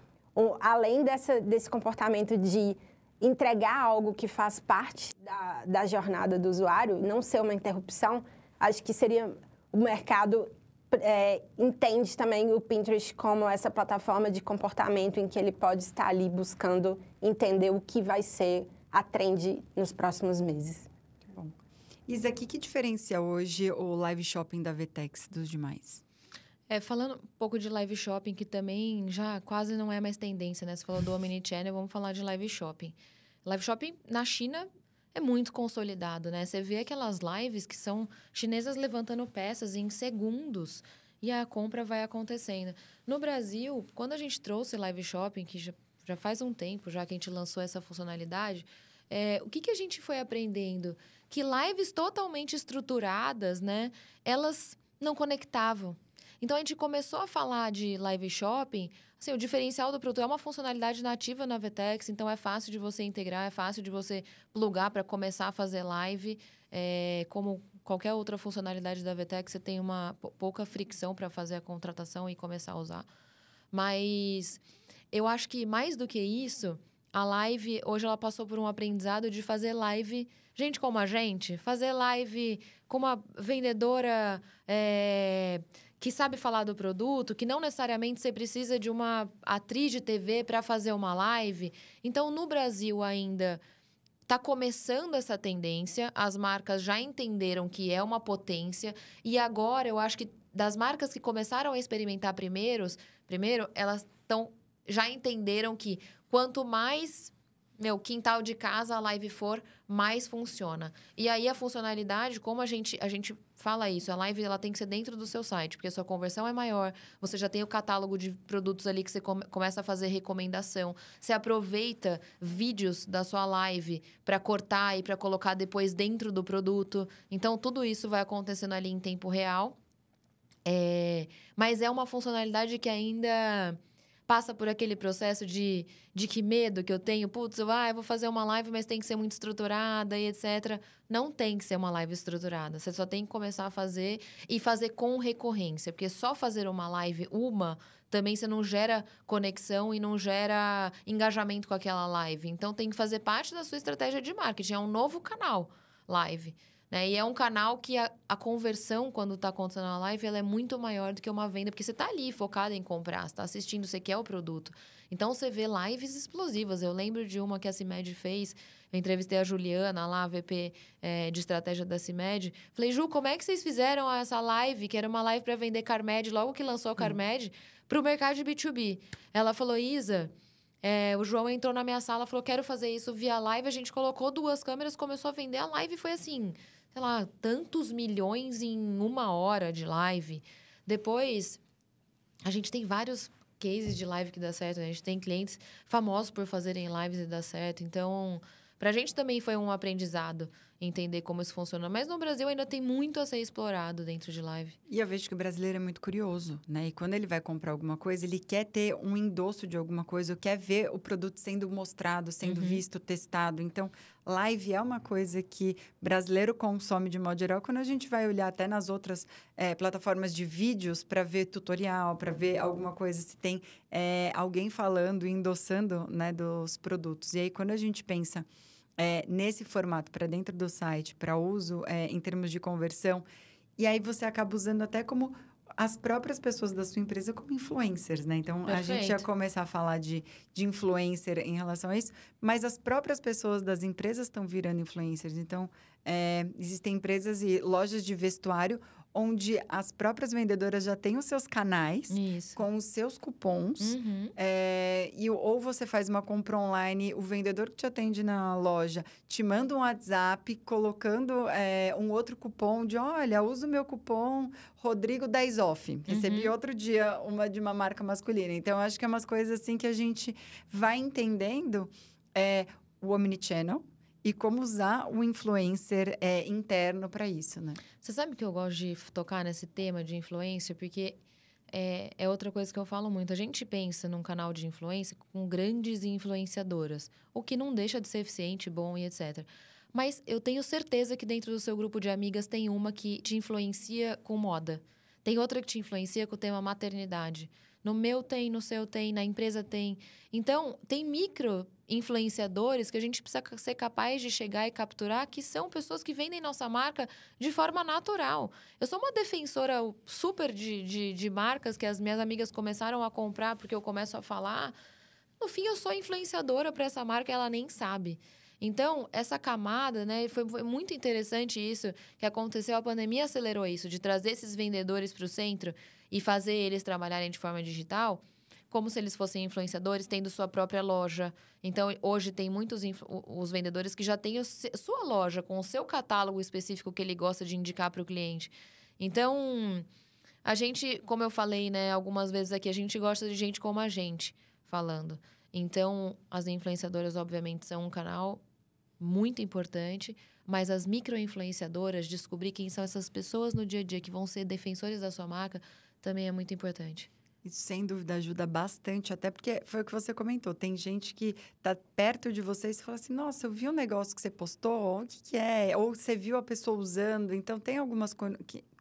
além desse comportamento de entregar algo que faz parte da jornada do usuário, não ser uma interrupção, acho que o mercado entende também o Pinterest como essa plataforma de comportamento em que ele pode estar ali buscando entender o que vai ser a trend nos próximos meses. Bom. Isa, o que diferencia hoje o live shopping da VTEX dos demais? Falando um pouco de live shopping, que também já quase não é mais tendência, né? Você falou do Omnichannel, vamos falar de live shopping. Live shopping na China é muito consolidado, né? Você vê aquelas lives que são chinesas levantando peças em segundos e a compra vai acontecendo. No Brasil, quando a gente trouxe live shopping, que já faz um tempo já que a gente lançou essa funcionalidade, o que a gente foi aprendendo? Que lives totalmente estruturadas, né? Elas não conectavam. Então, a gente começou a falar de live shopping. Assim, o diferencial do produto é uma funcionalidade nativa na VTEX, então é fácil de você integrar, é fácil de você plugar para começar a fazer live. Como qualquer outra funcionalidade da VTEX, você tem uma pouca fricção para fazer a contratação e começar a usar. Mas eu acho que, mais do que isso, a live, hoje ela passou por um aprendizado de fazer live, gente como a gente, fazer live com uma vendedora que sabe falar do produto, que não necessariamente você precisa de uma atriz de TV para fazer uma live. Então, no Brasil ainda está começando essa tendência, as marcas já entenderam que é uma potência, e agora eu acho que das marcas que começaram a experimentar primeiro, elas já entenderam que quanto mais quintal de casa a live for, mais funciona. E aí a funcionalidade, como a gente fala isso, a live ela tem que ser dentro do seu site, porque a sua conversão é maior, você já tem o catálogo de produtos ali que você começa a fazer recomendação, você aproveita vídeos da sua live para cortar e para colocar depois dentro do produto. Então, tudo isso vai acontecendo ali em tempo real. Mas é uma funcionalidade que ainda passa por aquele processo de que medo que eu tenho. Putz, eu vou fazer uma live, mas tem que ser muito estruturada e etc. Não tem que ser uma live estruturada. Você só tem que começar a fazer e fazer com recorrência. Porque só fazer uma live, também você não gera conexão e não gera engajamento com aquela live. Então, tem que fazer parte da sua estratégia de marketing. É um novo canal live. Né? E é um canal que a conversão, quando está acontecendo na live, ela é muito maior do que uma venda, porque você está ali focado em comprar, você está assistindo, você quer o produto. Então, você vê lives explosivas. Eu lembro de uma que a CIMED fez, eu entrevistei a Juliana, lá, a VP de estratégia da CIMED. Falei, Ju, como é que vocês fizeram essa live, que era uma live para vender Carmed, logo que lançou a Carmed, para o mercado de B2B? Ela falou, Isa, o João entrou na minha sala, falou, quero fazer isso via live. A gente colocou 2 câmeras, começou a vender. A live foi assim, sei lá, tantos milhões em 1 hora de live. Depois, a gente tem vários cases de live que dá certo. A gente tem clientes famosos por fazerem lives e dá certo. Então, pra gente também foi um aprendizado entender como isso funciona. Mas no Brasil ainda tem muito a ser explorado dentro de live. E eu vejo que o brasileiro é muito curioso, né? E quando ele vai comprar alguma coisa, ele quer ter um endosso de alguma coisa, ou quer ver o produto sendo mostrado, sendo visto, testado. Então, live é uma coisa que brasileiro consome de modo geral. Quando a gente vai olhar até nas outras plataformas de vídeos para ver tutorial, para ver alguma coisa, se tem alguém falando e endossando, né, dos produtos. E aí, quando a gente pensa nesse formato para dentro do site, para uso em termos de conversão, E aí você acaba usando até como as próprias pessoas da sua empresa como influencers, né? Então, a gente ia Perfeito. começar a falar de influencer em relação a isso, mas as próprias pessoas das empresas estão virando influencers. Então, existem empresas e lojas de vestuário onde as próprias vendedoras já têm os seus canais Isso. com os seus cupons. Uhum. Ou você faz uma compra online, o vendedor que te atende na loja te manda um WhatsApp colocando um outro cupom de, olha, usa o meu cupom Rodrigo 10 off. Recebi outro dia uma de uma marca masculina. Então, acho que é umas coisas assim que a gente vai entendendo o omnichannel e como usar o influencer interno para isso, né? Você sabe que eu gosto de tocar nesse tema de influência? Porque é outra coisa que eu falo muito. A gente pensa num canal de influência com grandes influenciadoras, o que não deixa de ser eficiente, bom e etc. Mas eu tenho certeza que dentro do seu grupo de amigas tem uma que te influencia com moda. Tem outra que te influencia com o tema maternidade. No meu tem, no seu tem, na empresa tem. Então, tem micro influenciadores que a gente precisa ser capaz de chegar e capturar, que são pessoas que vendem nossa marca de forma natural. Eu sou uma defensora super de marcas que as minhas amigas começaram a comprar porque eu começo a falar. No fim, eu sou influenciadora para essa marca e ela nem sabe. Então, essa camada, né, foi muito interessante isso que aconteceu. A pandemia acelerou isso, de trazer esses vendedores para o centro e fazer eles trabalharem de forma digital, como se eles fossem influenciadores, tendo sua própria loja. Então, hoje tem muitos os vendedores que já têm sua loja, com o seu catálogo específico que ele gosta de indicar para o cliente. Então, a gente, como eu falei, né, algumas vezes aqui, a gente gosta de gente como a gente falando. Então, as influenciadoras, obviamente, são um canal muito importante, mas as micro-influenciadoras, descobrir quem são essas pessoas no dia a dia que vão ser defensores da sua marca, também é muito importante. Isso, sem dúvida, ajuda bastante, até porque foi o que você comentou. Tem gente que tá perto de você e você fala assim, nossa, eu vi um negócio que você postou, o que é? Ou você viu a pessoa usando. Então, tem algumas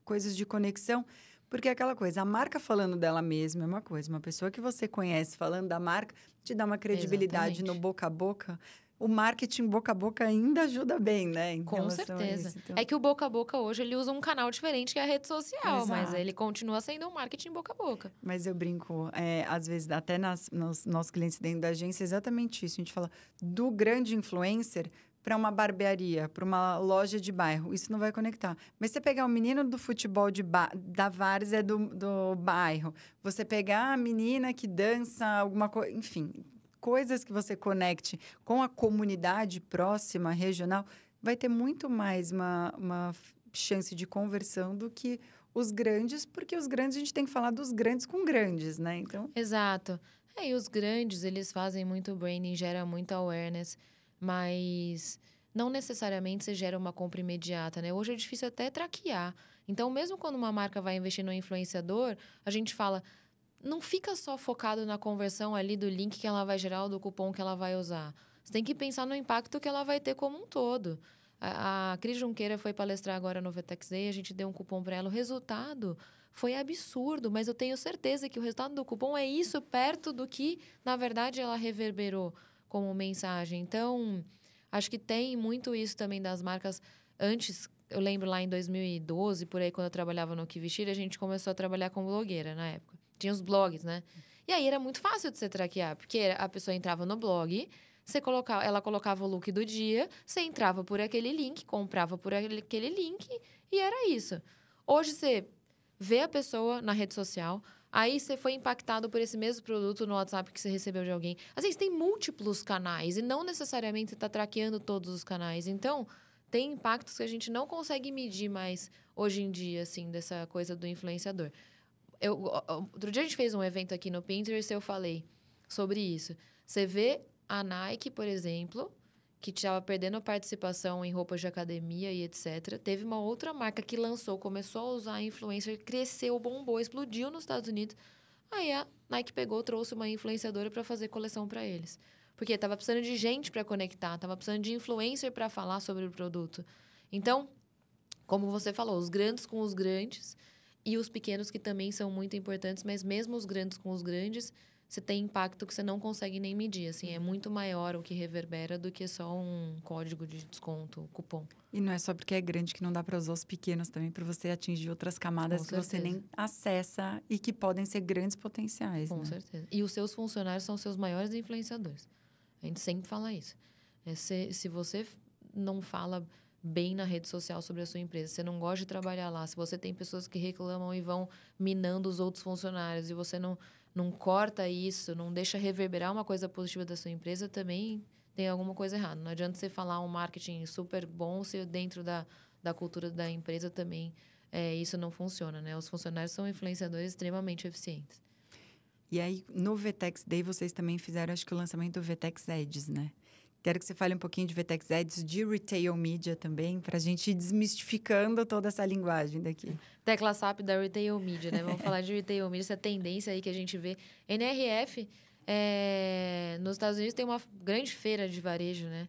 coisas de conexão, porque é aquela coisa, a marca falando dela mesma é uma coisa. Uma pessoa que você conhece falando da marca te dá uma credibilidade no boca a boca. O marketing boca a boca ainda ajuda bem, né? Com certeza. Isso, então... É que o boca a boca hoje, ele usa um canal diferente que é a rede social, Exato. mas ele continua sendo um marketing boca a boca. Mas eu brinco, às vezes, até nos nossos clientes dentro da agência, é exatamente isso. A gente fala do grande influencer para uma barbearia, para uma loja de bairro. Isso não vai conectar. Mas você pegar o menino do futebol da várzea do bairro, você pegar a menina que dança alguma coisa, enfim... coisas que você conecte com a comunidade próxima, regional, vai ter muito mais uma chance de conversão do que os grandes, porque os grandes, a gente tem que falar dos grandes com grandes, né? Então... Exato. E os grandes, eles fazem muito branding, gera muita awareness, mas não necessariamente você gera uma compra imediata, né? Hoje é difícil até traquear. Então, mesmo quando uma marca vai investir no influenciador, a gente fala... Não fica só focado na conversão ali do link que ela vai gerar ou do cupom que ela vai usar. Você tem que pensar no impacto que ela vai ter como um todo. A Cris Junqueira foi palestrar agora no Vetex Day, a gente deu um cupom para ela. O resultado foi absurdo, mas eu tenho certeza que o resultado do cupom é isso perto do que, na verdade, ela reverberou como mensagem. Então, acho que tem muito isso também das marcas. Antes, eu lembro lá em 2012, por aí, quando eu trabalhava no Que Vestir, a gente começou a trabalhar com blogueira na época. Tinha os blogs, né? E aí era muito fácil de você traquear, porque a pessoa entrava no blog, ela colocava o look do dia, você entrava por aquele link, comprava por aquele link e era isso. Hoje você vê a pessoa na rede social, aí você foi impactado por esse mesmo produto no WhatsApp que você recebeu de alguém. Às vezes tem múltiplos canais e não necessariamente você está traqueando todos os canais. Então, tem impactos que a gente não consegue medir mais hoje em dia, assim, dessa coisa do influenciador. Outro dia a gente fez um evento aqui no Pinterest e eu falei sobre isso. Você vê a Nike, por exemplo, que estava perdendo participação em roupas de academia e etc. Teve uma outra marca que lançou, começou a usar a influencer, cresceu, bombou, explodiu nos Estados Unidos. Aí a Nike pegou, trouxe uma influenciadora para fazer coleção para eles. Porque estava precisando de gente para conectar, estava precisando de influencer para falar sobre o produto. Então, como você falou, os grandes com os grandes... E os pequenos que também são muito importantes, mas mesmo os grandes com os grandes, você tem impacto que você não consegue nem medir. Assim, é muito maior o que reverbera do que só um código de desconto, cupom. E não é só porque é grande que não dá para usar os pequenos também, para você atingir outras camadas que você nem acessa e que podem ser grandes potenciais. Com certeza. E os seus funcionários são os seus maiores influenciadores. A gente sempre fala isso. Se você não fala bem na rede social sobre a sua empresa, você não gosta de trabalhar lá, se você tem pessoas que reclamam e vão minando os outros funcionários e você não corta isso, não deixa reverberar uma coisa positiva da sua empresa, também tem alguma coisa errada. Não adianta você falar um marketing super bom se dentro da cultura da empresa também isso não funciona, né? Os funcionários são influenciadores extremamente eficientes. E aí, no VTEX Day, vocês também fizeram, acho que o lançamento do VTEX Ads, né? Quero que você fale um pouquinho de VTEX Ads, de Retail Media também, para a gente ir desmistificando toda essa linguagem daqui. Tecla SAP da Retail Media, né? Vamos falar de Retail Media, essa tendência aí que a gente vê. NRF, nos Estados Unidos tem uma grande feira de varejo, né?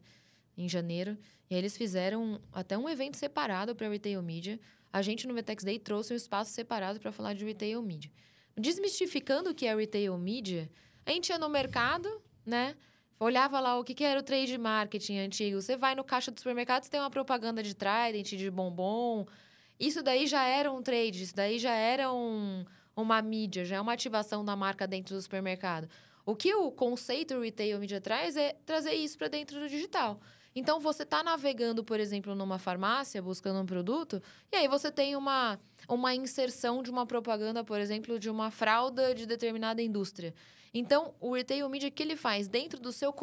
Em janeiro. E aí eles fizeram até um evento separado para Retail Media. A gente, no VTEX Day, trouxe um espaço separado para falar de Retail Media. Desmistificando o que é Retail Media, a gente ia no mercado, né? Olhava lá o que era o trade marketing antigo. Você vai no caixa do supermercado, você tem uma propaganda de Trident, de bombom. Isso daí já era um trade, isso daí já era uma mídia, já é uma ativação da marca dentro do supermercado. O que o conceito Retail Media traz é trazer isso para dentro do digital. Então, você está navegando, por exemplo, numa farmácia, buscando um produto, e aí você tem uma inserção de uma propaganda, por exemplo, de uma fralda de determinada indústria. Então, o Retail Media, o que ele faz? Dentro do seu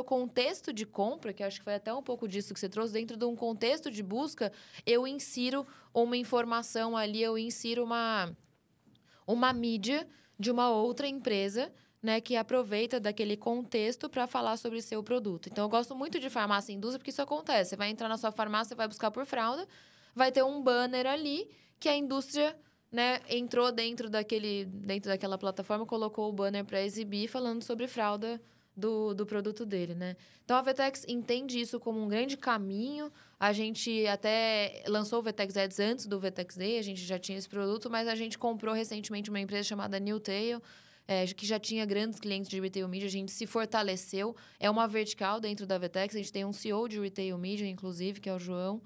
contexto de compra, que acho que foi até um pouco disso que você trouxe, dentro de um contexto de busca, eu insiro uma informação ali, eu insiro uma mídia de uma outra empresa, né, que aproveita daquele contexto para falar sobre seu produto. Então, eu gosto muito de farmácia e indústria, porque isso acontece. Você vai entrar na sua farmácia, vai buscar por fralda, vai ter um banner ali que a indústria, né, entrou dentro daquela plataforma, colocou o banner para exibir, falando sobre fralda do produto dele, né? Então, a VTEX entende isso como um grande caminho. A gente até lançou o VTEX Ads antes do VTEX Day, a gente já tinha esse produto, mas a gente comprou recentemente uma empresa chamada Newtail, que já tinha grandes clientes de Retail Media, a gente se fortaleceu. É uma vertical dentro da VTEX, a gente tem um CEO de Retail Media, inclusive, que é o João,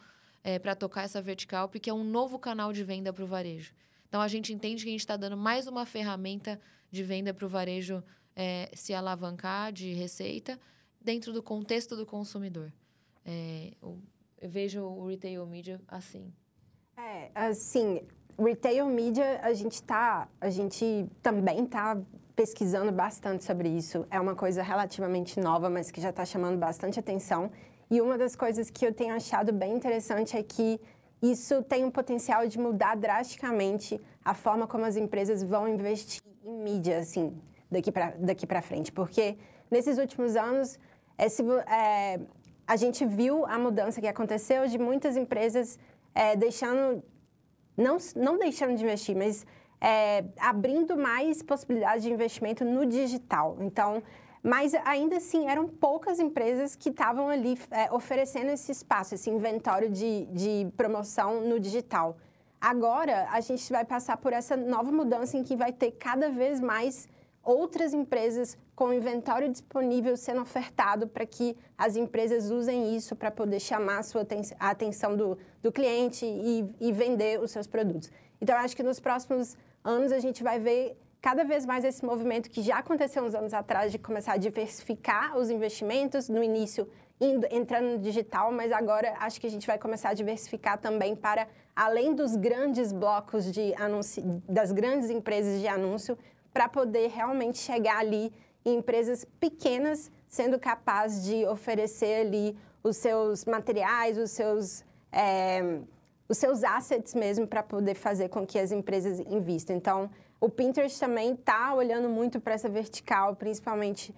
para tocar essa vertical, porque é um novo canal de venda para o varejo. Então, a gente entende que a gente está dando mais uma ferramenta de venda para o varejo se alavancar de receita dentro do contexto do consumidor. Eu vejo o Retail Media assim. Assim, Retail Media, a gente também está pesquisando bastante sobre isso. É uma coisa relativamente nova, mas que já está chamando bastante atenção. E uma das coisas que eu tenho achado bem interessante é que isso tem um potencial de mudar drasticamente a forma como as empresas vão investir em mídia, assim, daqui para frente. Porque nesses últimos anos, a gente viu a mudança que aconteceu de muitas empresas não deixando de investir, mas abrindo mais possibilidades de investimento no digital. Então, mas ainda assim, eram poucas empresas que estavam ali oferecendo esse espaço, esse inventório de promoção no digital. Agora, a gente vai passar por essa nova mudança em que vai ter cada vez mais outras empresas com inventório disponível sendo ofertado para que as empresas usem isso para poder chamar a atenção do cliente e vender os seus produtos. Então, eu acho que nos próximos anos a gente vai ver cada vez mais esse movimento que já aconteceu uns anos atrás de começar a diversificar os investimentos, no início entrando no digital, mas agora acho que a gente vai começar a diversificar também para além dos grandes blocos de anúncio, das grandes empresas de anúncio, para poder realmente chegar ali em empresas pequenas, sendo capaz de oferecer ali os seus materiais, os seus assets mesmo, para poder fazer com que as empresas invistam. Então, o Pinterest também está olhando muito para essa vertical, principalmente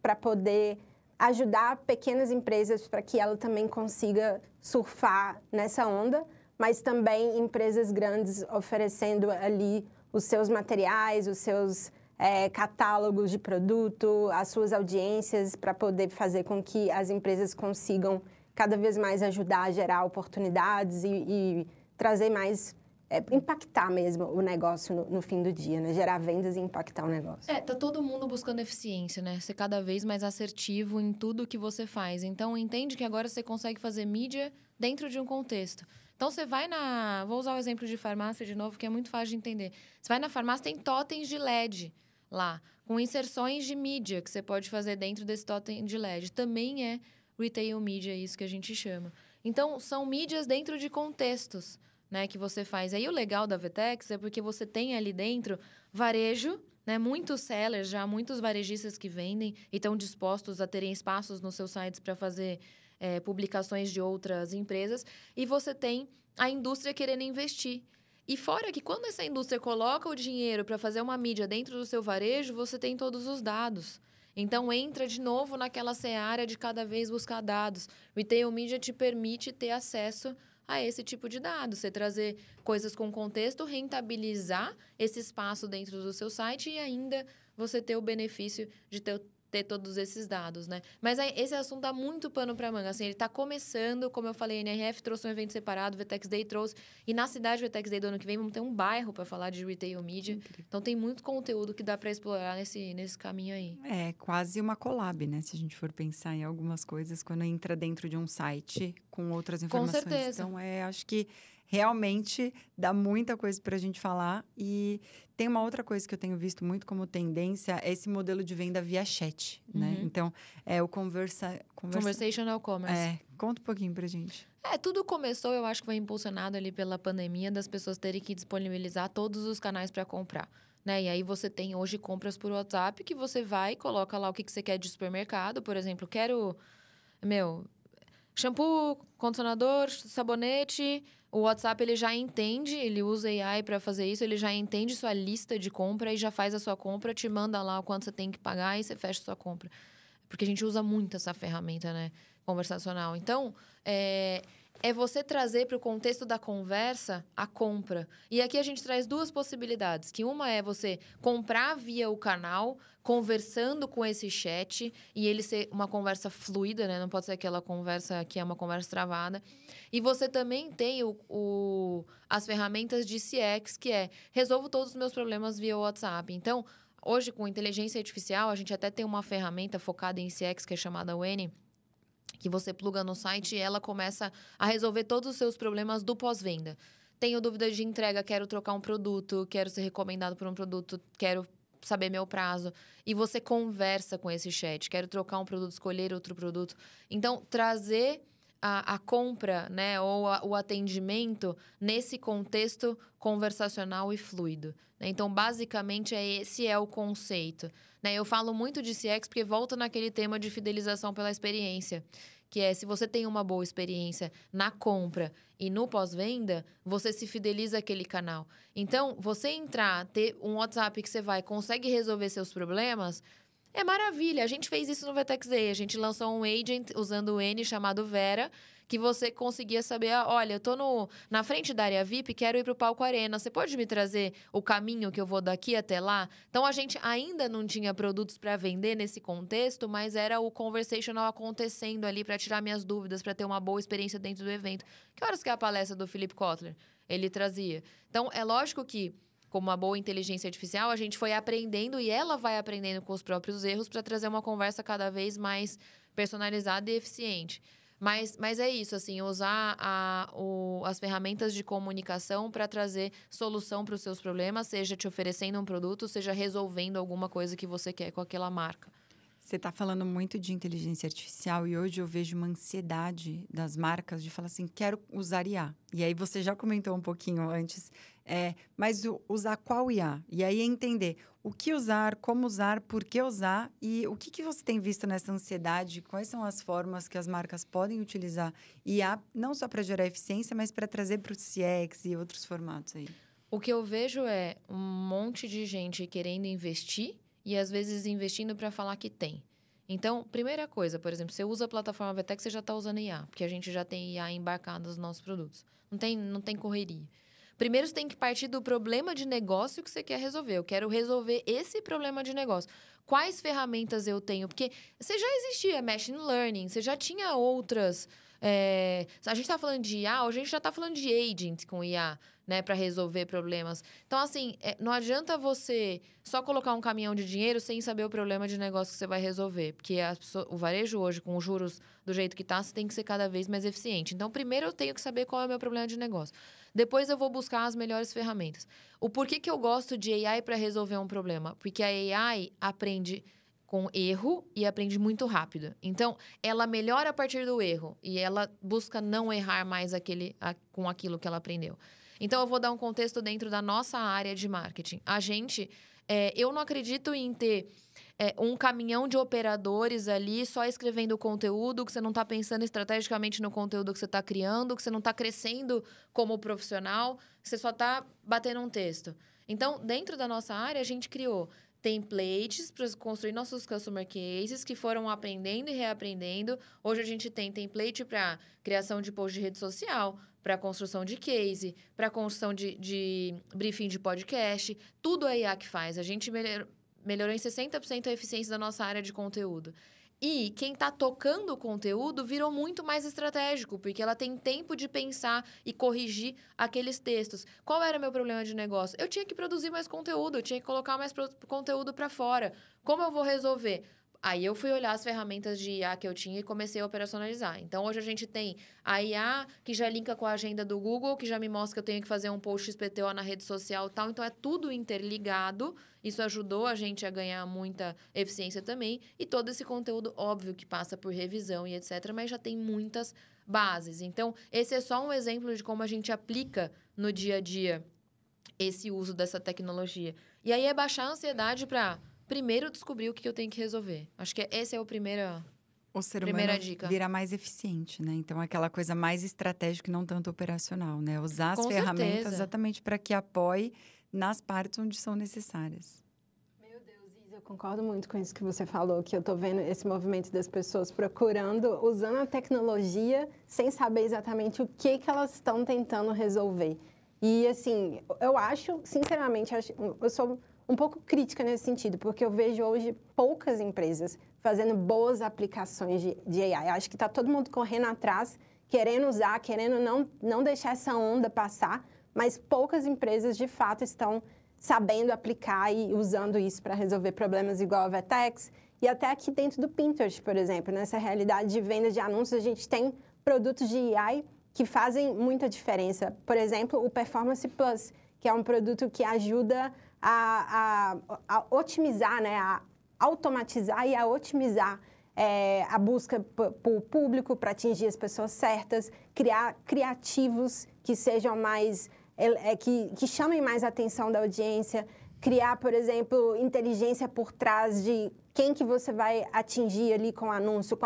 para poder ajudar pequenas empresas para que ela também consiga surfar nessa onda, mas também empresas grandes oferecendo ali os seus materiais, os seus catálogos de produto, as suas audiências, para poder fazer com que as empresas consigam cada vez mais ajudar a gerar oportunidades e trazer mais impactar mesmo o negócio no fim do dia, né? Gerar vendas e impactar o negócio. Tá todo mundo buscando eficiência, né? Ser cada vez mais assertivo em tudo que você faz. Então, entende que agora você consegue fazer mídia dentro de um contexto. Então, você vai na... Vou usar o exemplo de farmácia de novo, que é muito fácil de entender. Você vai na farmácia, tem totens de LED lá, com inserções de mídia que você pode fazer dentro desse totem de LED. Também é retail media, isso que a gente chama. Então, são mídias dentro de contextos, né, que você faz. Aí, o legal da Vtex é porque você tem ali dentro varejo, né, muitos sellers, já muitos varejistas que vendem e estão dispostos a terem espaços nos seus sites para fazer publicações de outras empresas. E você tem a indústria querendo investir. E fora que quando essa indústria coloca o dinheiro para fazer uma mídia dentro do seu varejo, você tem todos os dados. Então, entra de novo naquela seara de cada vez buscar dados. Retail Media te permite ter acesso a esse tipo de dados. Você trazer coisas com contexto, rentabilizar esse espaço dentro do seu site e ainda você ter o benefício de ter todos esses dados, né? Mas aí, esse assunto dá muito pano para manga. Assim, ele está começando, como eu falei, a NRF trouxe um evento separado, o Vtex Day trouxe. E na cidade do Vtex Day do ano que vem, vamos ter um bairro para falar de Retail Media. Incrível. Então, tem muito conteúdo que dá para explorar nesse caminho aí. É quase uma collab, né? Se a gente for pensar em algumas coisas, quando entra dentro de um site com outras informações. Com certeza. Então, acho que realmente dá muita coisa para a gente falar. E tem uma outra coisa que eu tenho visto muito como tendência, é esse modelo de venda via chat, né? Então, o Conversational Commerce. Conta um pouquinho pra gente. Tudo começou, eu acho que foi impulsionado ali pela pandemia, das pessoas terem que disponibilizar todos os canais para comprar, né? E aí você tem hoje compras por WhatsApp que você vai e coloca lá o que você quer de supermercado. Por exemplo, quero, shampoo, condicionador, sabonete. O WhatsApp, ele já entende, ele usa AI para fazer isso, ele já entende sua lista de compra e já faz a sua compra, te manda lá o quanto você tem que pagar e você fecha a sua compra. Porque a gente usa muito essa ferramenta, né? Conversacional. Então, é você trazer para o contexto da conversa a compra. E aqui a gente traz duas possibilidades. Que uma é você comprar via o canal, conversando com esse chat, e ele ser uma conversa fluida, né? Não pode ser aquela conversa que é uma conversa travada. E você também tem as ferramentas de CX, que resolvo todos os meus problemas via WhatsApp. Então, hoje, com inteligência artificial, a gente até tem uma ferramenta focada em CX, que é chamada Weni, que você pluga no site e ela começa a resolver todos os seus problemas do pós-venda. Tenho dúvida de entrega, quero trocar um produto, quero ser recomendado por um produto, quero saber meu prazo. E você conversa com esse chat, quero trocar um produto, escolher outro produto. Então, trazer a compra, né, ou o atendimento nesse contexto conversacional e fluido. Né? Então, basicamente, esse é o conceito. Né? Eu falo muito de CX porque volta naquele tema de fidelização pela experiência, que se você tem uma boa experiência na compra e no pós-venda, você se fideliza àquele canal. Então, você entrar, ter um WhatsApp que você consegue resolver seus problemas, é maravilha. A gente fez isso no Vtex Day. A gente lançou um agent usando o N chamado Vera, que você conseguia saber, olha, eu tô na frente da área VIP, quero ir pro palco Arena. Você pode me trazer o caminho que eu vou daqui até lá? Então, a gente ainda não tinha produtos para vender nesse contexto, mas era o conversational acontecendo ali para tirar minhas dúvidas, para ter uma boa experiência dentro do evento. Que horas que é a palestra do Philip Kotler? Ele trazia. Então, é lógico que como uma boa inteligência artificial, a gente foi aprendendo e ela vai aprendendo com os próprios erros para trazer uma conversa cada vez mais personalizada e eficiente. Mas é isso, assim, usar as ferramentas de comunicação para trazer solução para os seus problemas, seja te oferecendo um produto, seja resolvendo alguma coisa que você quer com aquela marca. Você está falando muito de inteligência artificial e hoje eu vejo uma ansiedade das marcas de falar assim, quero usar IA. E aí você já comentou um pouquinho antes, mas usar qual IA? E aí entender o que usar, como usar, por que usar e o que você tem visto nessa ansiedade, quais são as formas que as marcas podem utilizar IA, não só para gerar eficiência, mas para trazer para o CX e outros formatos aí. O que eu vejo é um monte de gente querendo investir e, às vezes, investindo para falar que tem. Então, primeira coisa, por exemplo, você usa a plataforma Vtex, você já está usando IA, porque a gente já tem IA embarcado nos nossos produtos. Não tem correria. Primeiro, você tem que partir do problema de negócio que você quer resolver. Eu quero resolver esse problema de negócio. Quais ferramentas eu tenho? Porque você já existia Machine Learning, você já tinha outras A gente tá falando de IA, hoje a gente já tá falando de agent com IA, né? Para resolver problemas. Então, assim, não adianta você só colocar um caminhão de dinheiro sem saber o problema de negócio que você vai resolver. Porque o varejo hoje, com os juros do jeito que tá, você tem que ser cada vez mais eficiente. Então, primeiro eu tenho que saber qual é o meu problema de negócio. Depois eu vou buscar as melhores ferramentas. O porquê que eu gosto de AI para resolver um problema? Porque a AI aprende com erro e aprende muito rápido. Então, ela melhora a partir do erro e ela busca não errar mais com aquilo que ela aprendeu. Então, eu vou dar um contexto dentro da nossa área de marketing. Eu não acredito em ter um caminhão de operadores ali só escrevendo conteúdo, que você não está pensando estrategicamente no conteúdo que você está criando, que você não está crescendo como profissional, que você só está batendo um texto. Então, dentro da nossa área, a gente criou templates para construir nossos customer cases que foram aprendendo e reaprendendo. Hoje a gente tem template para criação de post de rede social, para construção de case, para construção de briefing de podcast. Tudo a IA que faz. A gente melhorou em 60% a eficiência da nossa área de conteúdo. E quem está tocando o conteúdo virou muito mais estratégico, porque ela tem tempo de pensar e corrigir aqueles textos. Qual era o meu problema de negócio? Eu tinha que produzir mais conteúdo, eu tinha que colocar mais conteúdo para fora. Como eu vou resolver? Aí eu fui olhar as ferramentas de IA que eu tinha e comecei a operacionalizar. Então, hoje a gente tem a IA que já linka com a agenda do Google, que já me mostra que eu tenho que fazer um post XPTO na rede social e tal. Então, é tudo interligado. Isso ajudou a gente a ganhar muita eficiência também. E todo esse conteúdo, óbvio, que passa por revisão e etc., mas já tem muitas bases. Então, esse é só um exemplo de como a gente aplica no dia a dia esse uso dessa tecnologia. E aí é baixar a ansiedade para primeiro descobrir o que eu tenho que resolver. Acho que essa é a primeira dica. Virar mais eficiente, né? Então, aquela coisa mais estratégica e não tanto operacional, né? Usar as ferramentas certeza. Exatamente para que apoie nas partes onde são necessárias. Meu Deus, Isa, eu concordo muito com isso que você falou, que eu tô vendo esse movimento das pessoas procurando, usando a tecnologia sem saber exatamente o que elas estão tentando resolver. E, assim, eu acho, sinceramente, eu sou um pouco crítica nesse sentido, porque eu vejo hoje poucas empresas fazendo boas aplicações de AI. Eu acho que está todo mundo correndo atrás, querendo usar, querendo não deixar essa onda passar, mas poucas empresas, de fato, estão sabendo aplicar e usando isso para resolver problemas igual a Vertex. E até aqui dentro do Pinterest, por exemplo, nessa realidade de venda de anúncios, a gente tem produtos de AI que fazem muita diferença. Por exemplo, o Performance Plus, que é um produto que ajuda a otimizar, né, a automatizar e a otimizar a busca por público para atingir as pessoas certas, criar criativos que sejam mais, que chamem mais a atenção da audiência, criar, por exemplo, inteligência por trás de quem que você vai atingir ali com o anúncio,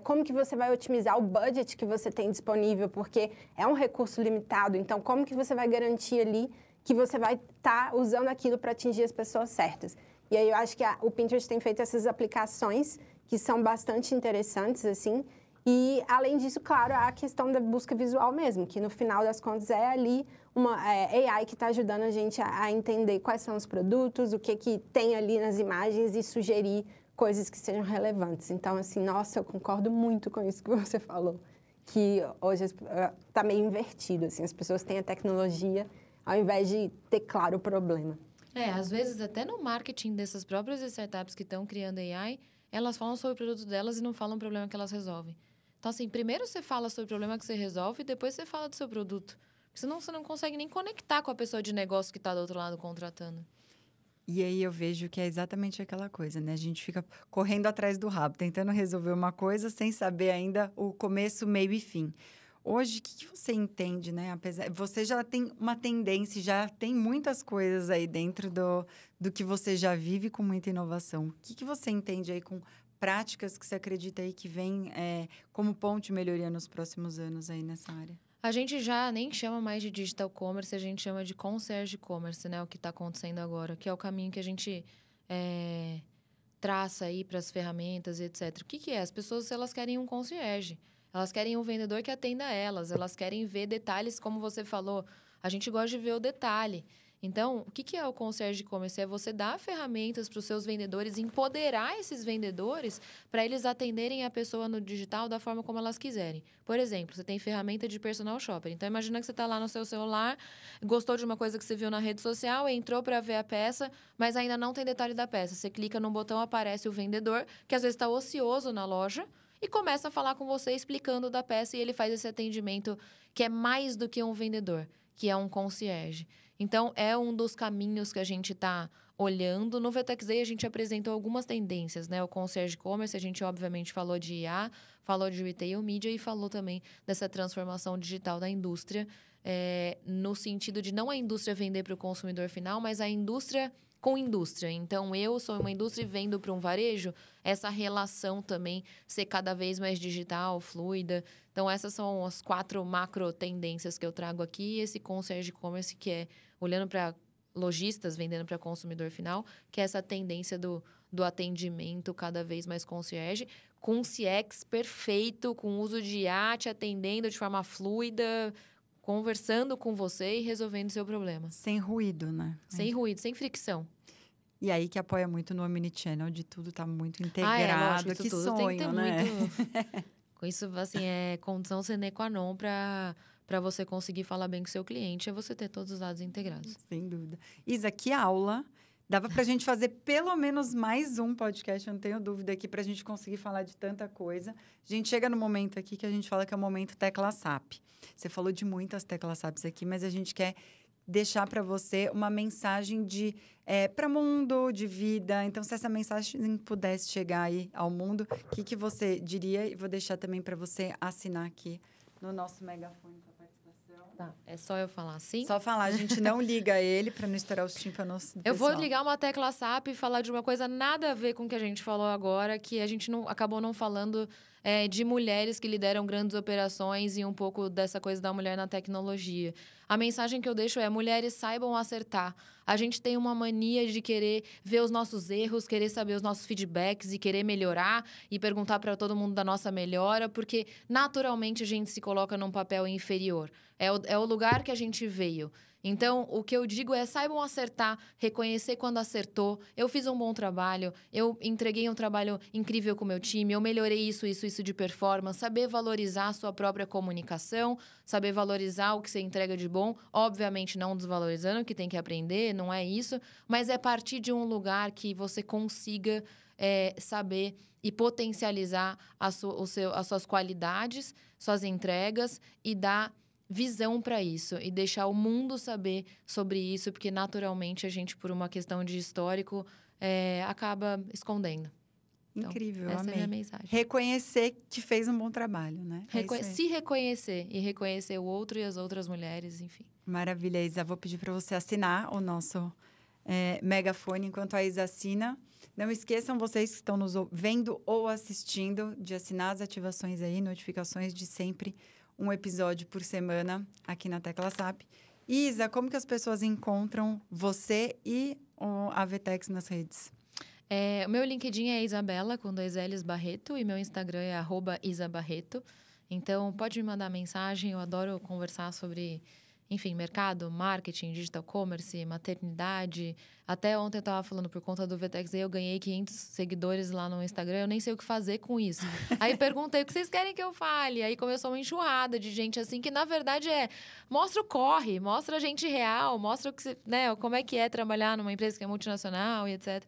como que você vai otimizar o budget que você tem disponível, porque é um recurso limitado, então como que você vai garantir ali que você vai estar usando aquilo para atingir as pessoas certas. E aí eu acho que o Pinterest tem feito essas aplicações que são bastante interessantes, assim. E, além disso, claro, a questão da busca visual mesmo, que no final das contas é ali uma AI que está ajudando a gente a entender quais são os produtos, o que tem ali nas imagens e sugerir coisas que sejam relevantes. Então, assim, nossa, eu concordo muito com isso que você falou, que hoje está meio invertido, assim, as pessoas têm a tecnologia ao invés de ter claro o problema. Às vezes até no marketing dessas próprias startups que estão criando AI, elas falam sobre o produto delas e não falam o problema que elas resolvem. Então, assim, primeiro você fala sobre o problema que você resolve e depois você fala do seu produto. Porque senão você não consegue nem conectar com a pessoa de negócio que está do outro lado contratando. E aí eu vejo que é exatamente aquela coisa, né? A gente fica correndo atrás do rabo, tentando resolver uma coisa sem saber ainda o começo, meio e fim. Hoje, o que você entende, né? Você já tem uma tendência, já tem muitas coisas aí dentro do que você já vive com muita inovação. O que você entende aí com práticas que você acredita aí que vem como ponto de melhoria nos próximos anos aí nessa área? A gente já nem chama mais de digital commerce, a gente chama de concierge commerce, né? O que está acontecendo agora, que é o caminho que a gente traça aí para as ferramentas e etc. O que é? As pessoas, elas querem um concierge. Elas querem um vendedor que atenda elas. Elas querem ver detalhes, como você falou. A gente gosta de ver o detalhe. Então, o que é o concierge e-commerce? É você dar ferramentas para os seus vendedores, empoderar esses vendedores para eles atenderem a pessoa no digital da forma como elas quiserem. Por exemplo, você tem ferramenta de personal shopper. Então, imagina que você está lá no seu celular, gostou de uma coisa que você viu na rede social, entrou para ver a peça, mas ainda não tem detalhe da peça. Você clica no botão, aparece o vendedor, que às vezes está ocioso na loja, e começa a falar com você, explicando da peça, e ele faz esse atendimento que é mais do que um vendedor, que é um concierge. Então, é um dos caminhos que a gente está olhando. No Vetex Day, a gente apresentou algumas tendências, né? O concierge e-commerce, a gente obviamente falou de IA, falou de retail media e falou também dessa transformação digital da indústria, no sentido de não a indústria vender para o consumidor final, mas a indústria com indústria. Então, eu sou uma indústria e vendo para um varejo, essa relação também ser cada vez mais digital, fluida. Então, essas são as 4 macro tendências que eu trago aqui. Esse concierge e-commerce, que é olhando para lojistas, vendendo para consumidor final, que é essa tendência do atendimento cada vez mais concierge, com CX perfeito, com uso de IA, te atendendo de forma fluida, conversando com você e resolvendo seu problema. Sem ruído, né? Sem ruído, sem fricção. E aí que apoia muito no Omnichannel, de tudo tá muito integrado. Lógico, isso que tudo sonho, tem que ter né? muito... Com isso, assim, é condição sine qua non para você conseguir falar bem com o seu cliente, é você ter todos os dados integrados. Sem dúvida. Isa, que aula! Dava pra gente fazer pelo menos mais um podcast, eu não tenho dúvida, aqui pra gente conseguir falar de tanta coisa. A gente chega no momento aqui que a gente fala que é o momento tecla SAP. Você falou de muitas teclas SAPs aqui, mas a gente quer deixar para você uma mensagem de para o mundo, de vida. Então, se essa mensagem pudesse chegar aí ao mundo, o que você diria? E vou deixar também para você assinar aqui no nosso megafone com a participação. Tá, é só eu falar assim? Só falar, a gente não liga ele para não estourar os tímpanos do Eu vou pessoal. ligar uma tecla SAP e falar de uma coisa nada a ver com o que a gente falou agora, que a gente acabou não falando de mulheres que lideram grandes operações e um pouco dessa coisa da mulher na tecnologia. A mensagem que eu deixo é: mulheres, saibam acertar. A gente tem uma mania de querer ver os nossos erros, querer saber os nossos feedbacks e querer melhorar e perguntar para todo mundo da nossa melhora, porque naturalmente a gente se coloca num papel inferior. É o lugar que a gente veio. Então, o que eu digo é: saibam acertar, reconhecer quando acertou. Eu fiz um bom trabalho, eu entreguei um trabalho incrível com o meu time, eu melhorei isso de performance. Saber valorizar a sua própria comunicação, saber valorizar o que você entrega de bom. Obviamente, não desvalorizando, que tem que aprender, não é isso. Mas é partir de um lugar que você consiga saber e potencializar as suas qualidades, suas entregas e dar visão para isso e deixar o mundo saber sobre isso, porque naturalmente a gente, por uma questão de histórico, acaba escondendo. Então, Incrível, essa amei. é a minha mensagem. Reconhecer que fez um bom trabalho, né? Se reconhecer e reconhecer o outro e as outras mulheres, enfim. Maravilha, Isa. Vou pedir para você assinar o nosso megafone enquanto a Isa assina. Não esqueçam, vocês que estão nos vendo ou assistindo, de assinar as ativações aí, notificações de sempre um episódio por semana aqui na Tecla SAP. Isa, como que as pessoas encontram você e a Vetex nas redes? O meu LinkedIn é Isabela, com 2 L's Barreto, e meu Instagram é @isabarreto. Então, pode me mandar mensagem, eu adoro conversar sobre, enfim, mercado, marketing, digital commerce, maternidade. Até ontem eu estava falando, por conta do Vetex, eu ganhei 500 seguidores lá no Instagram, eu nem sei o que fazer com isso. Aí perguntei, o que vocês querem que eu fale? Aí começou uma enxurrada de gente assim, que na verdade mostra o corre, mostra a gente real, mostra o que como é que é trabalhar numa empresa que é multinacional e etc.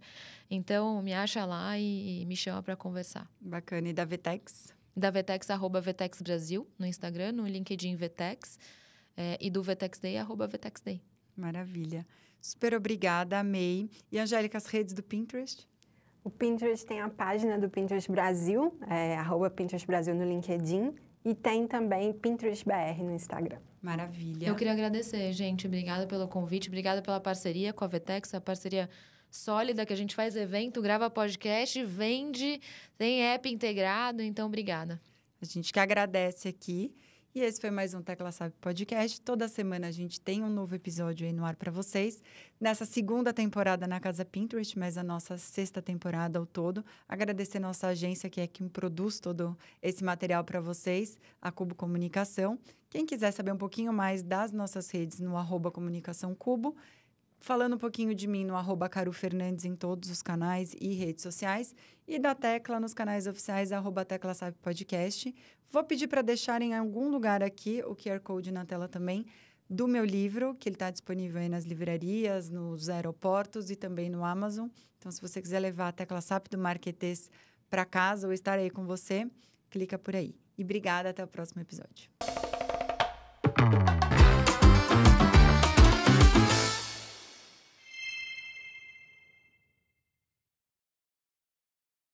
Então, me acha lá e me chama para conversar. Bacana. E da Vetex? Da Vetex, @Vetex Brasil, no Instagram, no LinkedIn Vetex. E do Vetex Day, @Vetex Day. Maravilha. Super obrigada, amei. E, Angélica, as redes do Pinterest? O Pinterest tem a página do Pinterest Brasil, @Pinterest Brasil no LinkedIn. E tem também Pinterest BR no Instagram. Maravilha. Eu queria agradecer, gente. Obrigada pelo convite, obrigada pela parceria com a Vetex, a parceria sólida que a gente faz evento, grava podcast, vende, tem app integrado, então obrigada. A gente que agradece aqui. E esse foi mais um Tecla SAP Podcast. Toda semana a gente tem um novo episódio aí no ar para vocês. Nessa segunda temporada na Casa Pinterest, mas a nossa 6ª temporada ao todo. Agradecer nossa agência, que é quem produz todo esse material para vocês, a Cubo Comunicação. Quem quiser saber um pouquinho mais das nossas redes, no @comunicaçãocubo, falando um pouquinho de mim no @carufernandes em todos os canais e redes sociais, e da Tecla nos canais oficiais @teclasapepodcast. Vou pedir para deixarem em algum lugar aqui o QR Code na tela também do meu livro, que ele está disponível aí nas livrarias, nos aeroportos e também no Amazon. Então, se você quiser levar a Tecla SAP do Marquetês para casa ou estar aí com você, clica por aí. E obrigada, até o próximo episódio.